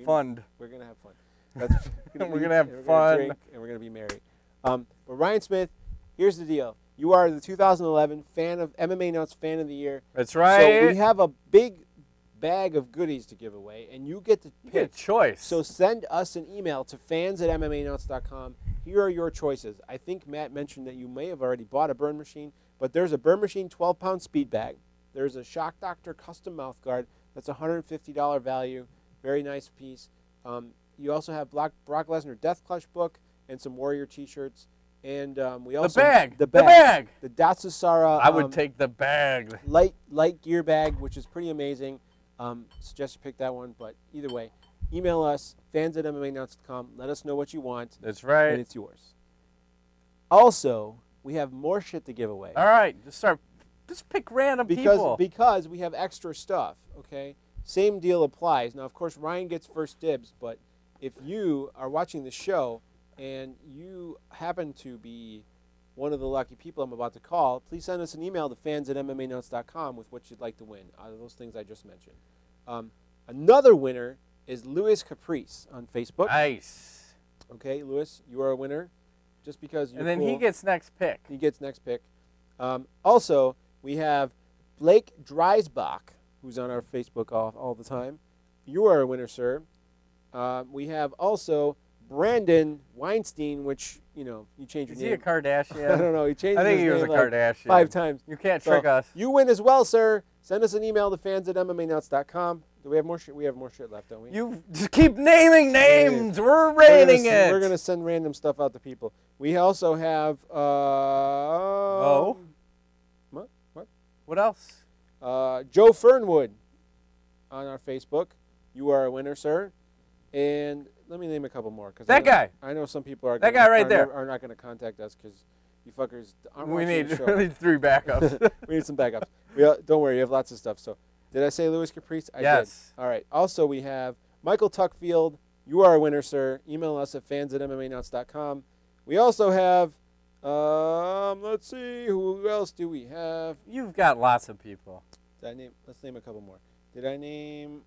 S4: Fund.
S3: We're gonna have fun. That's,
S4: We're gonna have
S3: and we're
S4: fun.
S3: Gonna drink, and we're gonna be merry. But Ryan Smith, here's the deal. You are the 2011 fan of MMA Nuts Fan of the Year.
S4: That's right.
S3: So we have a big bag of goodies to give away, and you get to
S4: You
S3: pick.
S4: get a choice.
S3: So send us an email to fans@MMANuts.com. Here are your choices. I think Matt mentioned that you may have already bought a burn machine, but there's a burn machine 12-pound speed bag. There's a Shock Doctor custom mouth guard. That's a $150 value. Very nice piece. You also have Brock Lesnar Death Clutch book and some Warrior T-shirts. And we also
S4: bag.
S3: The
S4: The bag.
S3: The Datsusara.
S4: I would take the bag.
S3: light gear bag, which is pretty amazing. Suggest you pick that one, but either way, email us fans@MMANuts.com. Let us know what you want.
S4: That's right.
S3: And it's yours. Also, we have more shit to give away.
S4: All right, just pick random people.
S3: Because we have extra stuff, okay? Same deal applies. Now, of course, Ryan gets first dibs, but if you are watching the show and you happen to be one of the lucky people I'm about to call, please send us an email to fans@MMANuts.com with what you'd like to win out of those things I just mentioned. Another winner is Louis Caprice on Facebook.
S4: Nice.
S3: Okay, Louis, you are a winner just because you're
S4: And then
S3: cool.
S4: he gets next pick.
S3: He gets next pick. Also, we have Blake Dreisbach, who's on our Facebook all the time. You are a winner, sir. We have also Brandon Weinstein, which, you know, you changed your
S4: Is
S3: name.
S4: he a Kardashian?
S3: I don't know. He changed
S4: I think
S3: his
S4: he was
S3: name
S4: a
S3: like
S4: Kardashian.
S3: 5 times.
S4: You can't
S3: So,
S4: trick us.
S3: You win as well, sir. Send us an email to fans@MMANuts.com. Do we have more shit? We have more shit left, don't we?
S4: You just keep naming names. We're rating it.
S3: We're going to send random stuff out to people. We also have...
S4: Oh?
S3: What?
S4: What else?
S3: Joe Fernwood on our Facebook. You are a winner, sir. And let me name a couple more.
S4: That guy.
S3: I know some people are
S4: That guy right there.
S3: are not going to contact us because you fuckers aren't
S4: We
S3: watching
S4: need,
S3: the show.
S4: we need 3 backups.
S3: We need some backups. Don't worry, you have lots of stuff. So, did I say Louis Caprice? I
S4: Yes.
S3: did. All right. Also, we have Michael Tuckfield. You are a winner, sir. Email us at fans@MMANuts.com. We also have, let's see, who else do we have?
S4: You've got lots of people.
S3: Let's name a couple more. Did I name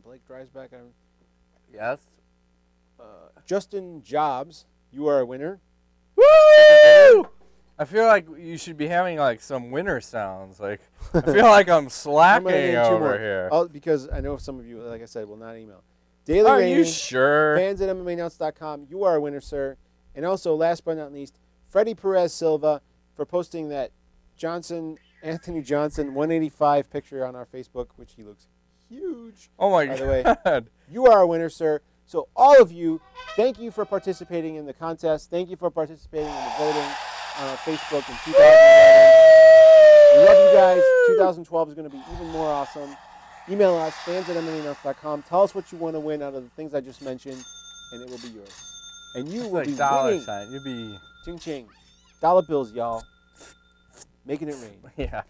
S3: Blake Dreisbach?
S4: Yes.
S3: Justin Jobs. You are a winner.
S4: Woo! I feel like you should be having like some winter sounds. Like I feel like I'm slacking
S3: name 2
S4: over
S3: more.
S4: here.
S3: Because I know some of you, like I said, will not email. Daily
S4: Are
S3: rating,
S4: you sure?
S3: fans@MMANuts.com. You are a winner, sir. And also, last but not least, Freddie Perez Silva for posting that Anthony Johnson 185 picture on our Facebook, which he looks huge.
S4: Oh my
S3: By
S4: God.
S3: the way, you are a winner, sir. So all of you, thank you for participating in the contest. Thank you for participating in the voting on our Facebook in 2011. We love you guys. 2012 is going to be even more awesome. Email us, fans@MMANuts.com. Tell us what you want to win out of the things I just mentioned, and it will be yours. And you will
S4: Like
S3: be
S4: dollar
S3: winning.
S4: sign. You'd be
S3: Ching ching. Dollar bills, y'all. Making it rain.
S4: yeah.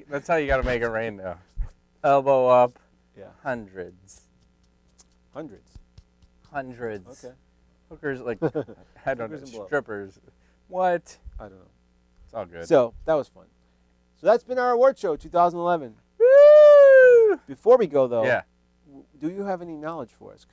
S4: That's how you got to make it rain though. Elbow up.
S3: Yeah.
S4: Hundreds.
S3: Hundreds. Okay.
S4: Hookers like I don't
S3: Hookers and
S4: know.
S3: blow.
S4: Strippers. What?
S3: I don't know.
S4: It's all good.
S3: So, that was fun. So, that's been our award show, 2011.
S4: Woo!
S3: Before we go, though,
S4: Yeah.
S3: do you have any knowledge for us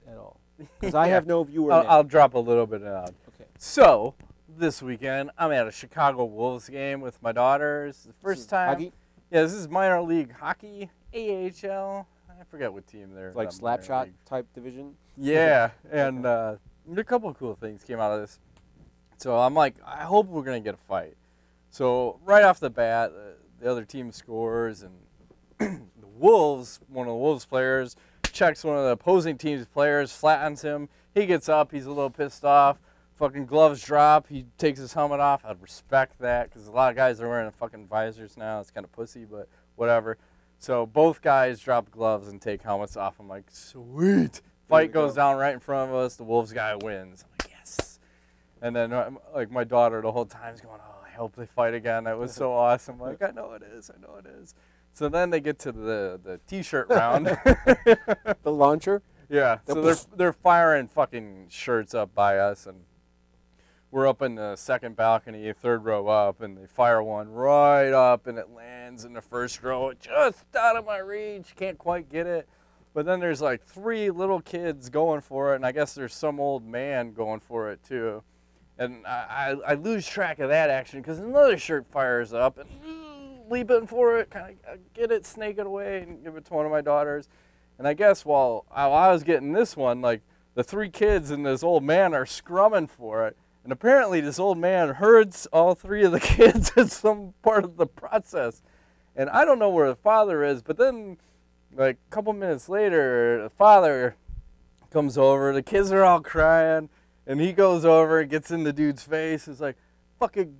S3: at all? Because I have no viewer
S4: I'll drop a little bit out.
S3: Okay.
S4: So, this weekend, I'm at a Chicago Wolves game with my daughters. The first time.
S3: Hockey?
S4: Yeah, this is minor league hockey, AHL. I forget what team they're.
S3: Like
S4: that minor
S3: Slapshot
S4: league.
S3: type division?
S4: Yeah, and a couple of cool things came out of this. So I'm like, I hope we're gonna get a fight. So right off the bat, the other team scores, and the Wolves, one of the Wolves players, checks one of the opposing team's players, flattens him. He gets up, he's a little pissed off. Fucking gloves drop. He takes his helmet off. I'd respect that because a lot of guys are wearing fucking visors now. It's kind of pussy, but whatever. So both guys drop gloves and take helmets off. I'm like, sweet. Fight goes down right in front of us. The Wolves guy wins. I'm like, yes. And then like my daughter the whole time is going, oh, I hope they fight again. That was so awesome. I'm like, I know it is. I know it is. So then they get to the T-shirt round.
S3: The launcher?
S4: Yeah. So they're firing fucking shirts up by us, and we're up in the second balcony, 3rd row up, and they fire one right up, and it lands in the 1st row, just out of my reach. Can't quite get it. But then there's like 3 little kids going for it, and I guess there's some old man going for it too. And I lose track of that action because another shirt fires up, and leaping for it, kind of get it, snake it away, and give it to one of my daughters. And I guess while I was getting this one, like the 3 kids and this old man are scrumming for it. And apparently this old man herds all 3 of the kids at some part of the process. And I don't know where the father is, but then like a couple minutes later, the father comes over, the kids are all crying, and he goes over and gets in the dude's face. He's like, fucking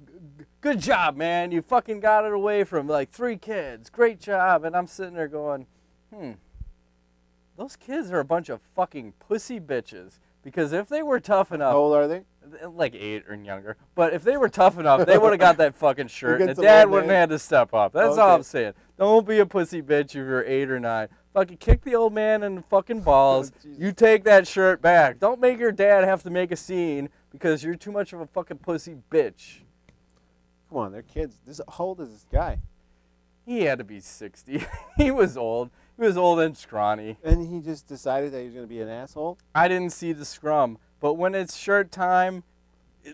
S4: good job, man. You fucking got it away from like 3 kids. Great job. And I'm sitting there going, those kids are a bunch of fucking pussy bitches. Because if they were tough enough.
S3: How old are they?
S4: Like 8 or younger. But if they were tough enough, they would have got that fucking shirt. And the
S3: the
S4: dad
S3: old
S4: wouldn't
S3: man.
S4: have had to step up. That's all I'm saying. Don't be a pussy bitch if you're 8 or 9. Fucking kick the old man in the fucking balls. You take that shirt back. Don't make your dad have to make a scene because you're too much of a fucking pussy bitch.
S3: Come on, they're kids. How old is this guy?
S4: He had to be 60. He was old. He was old and scrawny.
S3: And he just decided that he was going to be an asshole?
S4: I didn't see the scrum. But when it's shirt time,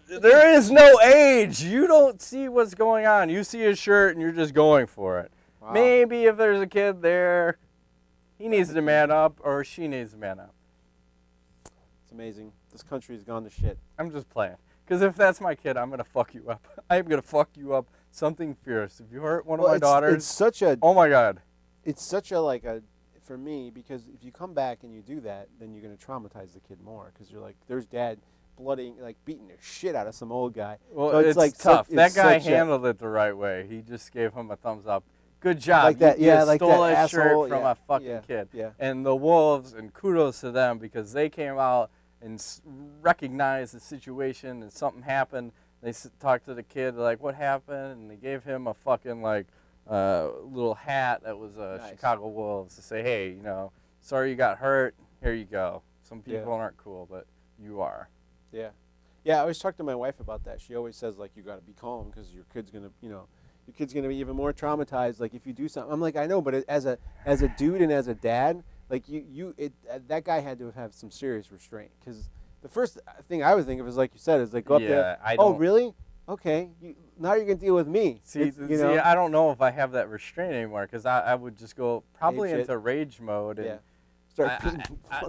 S4: there is no age. You don't see what's going on. You see a shirt and you're just going for it. Wow. Maybe if there's a kid there, he needs to man up or she needs to man up.
S3: amazing. This country's gone to shit.
S4: I'm just playing. Because if that's my kid, I'm gonna fuck you up. I'm gonna fuck you up something fierce. If you hurt one of my daughters,
S3: it's such a.
S4: Oh my God.
S3: It's such a for me, because if you come back and you do that, then you're gonna traumatize the kid more, because you're like, there's dad blooding, like beating the shit out of some old guy.
S4: Well,
S3: so
S4: it's
S3: like
S4: tough. That guy
S3: such
S4: handled it the right way. He just gave him a thumbs up. Good job.
S3: Like that,
S4: you
S3: yeah, like
S4: stole
S3: that
S4: a shirt
S3: asshole,
S4: from
S3: yeah,
S4: a fucking
S3: yeah,
S4: kid.
S3: yeah.
S4: And the Wolves, and kudos to them, because they came out and recognized the situation, and something happened. They talked to the kid, like, what happened? And they gave him a fucking, like, little hat that was
S3: Nice.
S4: Chicago Wolves to say, hey, you know, sorry you got hurt. Here you go. Some people aren't cool, but you are.
S3: Yeah. Yeah, I always talk to my wife about that. She always says, like, you got to be calm, because your kid's going to, you know, your kid's going to be even more traumatized, like, if you do something. I'm like, I know, but as a dude and as a dad, like, that guy had to have some serious restraint, because the first thing I would think of is, like you said, is like, go up there. Oh, really? Okay. Now you're going to deal with me.
S4: See, I don't know if I have that restraint anymore, because I would just go probably into rage mode. And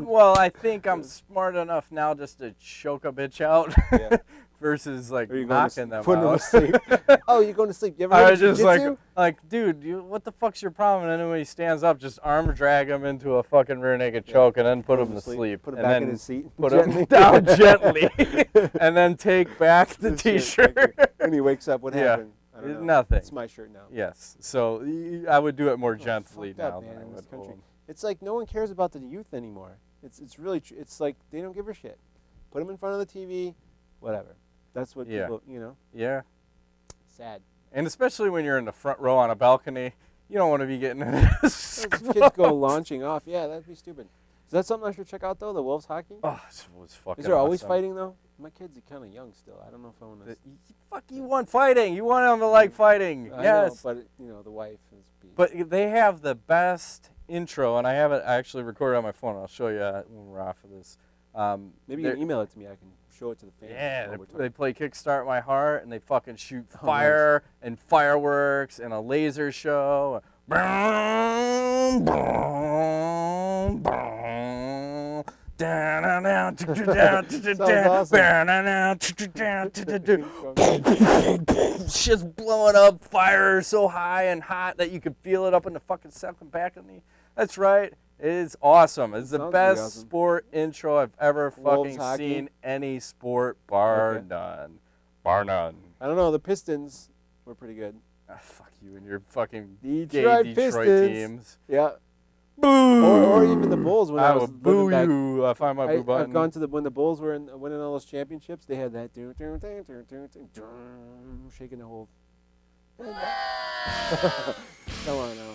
S4: well, I think I'm smart enough now just to choke a bitch out versus like knocking them
S3: putting
S4: out.
S3: them to sleep. Oh, you're going to sleep. You ever
S4: I
S3: heard
S4: was
S3: of
S4: just
S3: jiu-jitsu?
S4: like, dude, what the fuck's your problem? And then when he stands up, just arm drag him into a fucking rear naked choke, and then put him to sleep.
S3: Put him
S4: and
S3: back
S4: then
S3: in his seat.
S4: Put him down gently, and then take back the T-shirt.
S3: When he wakes up, what happened? I don't know.
S4: Nothing.
S3: It's my shirt now.
S4: Yes. So I would do it more gently
S3: fuck that,
S4: now
S3: man,
S4: than I
S3: in
S4: would
S3: this country.
S4: old.
S3: It's like no one cares about the youth anymore. It's really it's like they don't give a shit. Put them in front of the TV, whatever. That's what people, you know.
S4: Yeah.
S3: Sad.
S4: And especially when you're in the front row on a balcony, you don't want to be getting into
S3: Those kids go launching off. Yeah, that'd be stupid. Is that something I should check out though? The Wolves hockey?
S4: Oh, it was fucking.
S3: Is there always
S4: awesome.
S3: fighting though? My kids are kind of young still. I don't know if I want to.
S4: Fuck, you want fighting. You want them to like fighting.
S3: I
S4: Yes.
S3: know, but you know the wife is.
S4: But they have the best intro, and I have it actually recorded on my phone. I'll show you when we're off of this.
S3: Maybe you can email it to me. I can show it to the fans.
S4: Yeah, they play Kickstart My Heart, and they fucking shoot fire and fireworks and a laser show. Boom, boom, boom. Shit's blowing up, fire so high and hot that you can feel it up in the fucking second back of me. That's right. It is awesome. It's the best sport intro I've ever fucking seen any sport, bar none. Bar none.
S3: I don't know. The Pistons were pretty good.
S4: Fuck you and your fucking
S3: Detroit
S4: gay Detroit
S3: Pistons.
S4: teams.
S3: Yeah.
S4: Boo!
S3: Or even the Bulls. When I
S4: will
S3: was
S4: boo
S3: back,
S4: you. I find my boo button.
S3: I've gone to when the Bulls were winning all those championships. They had that shaking the whole. Come on now.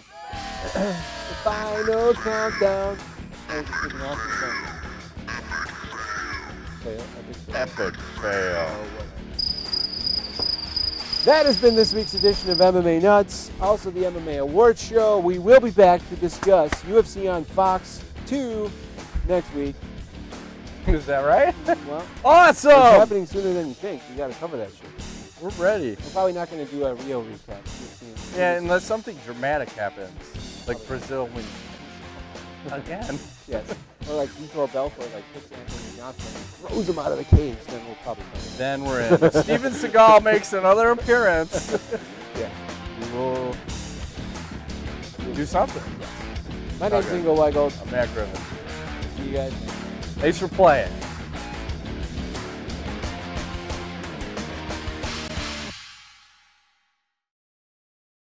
S3: The final countdown. That was a freaking awesome song. Fail.
S4: Epic fail.
S3: That has been this week's edition of MMA Nuts, also the MMA Awards Show. We will be back to discuss UFC on Fox 2 next week.
S4: Is that right?
S3: Well,
S4: awesome!
S3: It's happening sooner than you think. You got to cover that shit.
S4: We're ready.
S3: We're probably not going to do a Rio recap.
S4: Yeah, unless something dramatic happens, like Brazil wins again.
S3: Yes. Or like Vitor Belfort picks Anthony Johnson and throws him out of the cage. Then we'll probably cover it.
S4: Then we're in. Steven Seagal makes another appearance.
S3: Yeah.
S4: We will do something.
S3: My name's Ingo Weigel.
S4: I'm Matt Griffin.
S3: See you guys.
S4: Thanks for playing.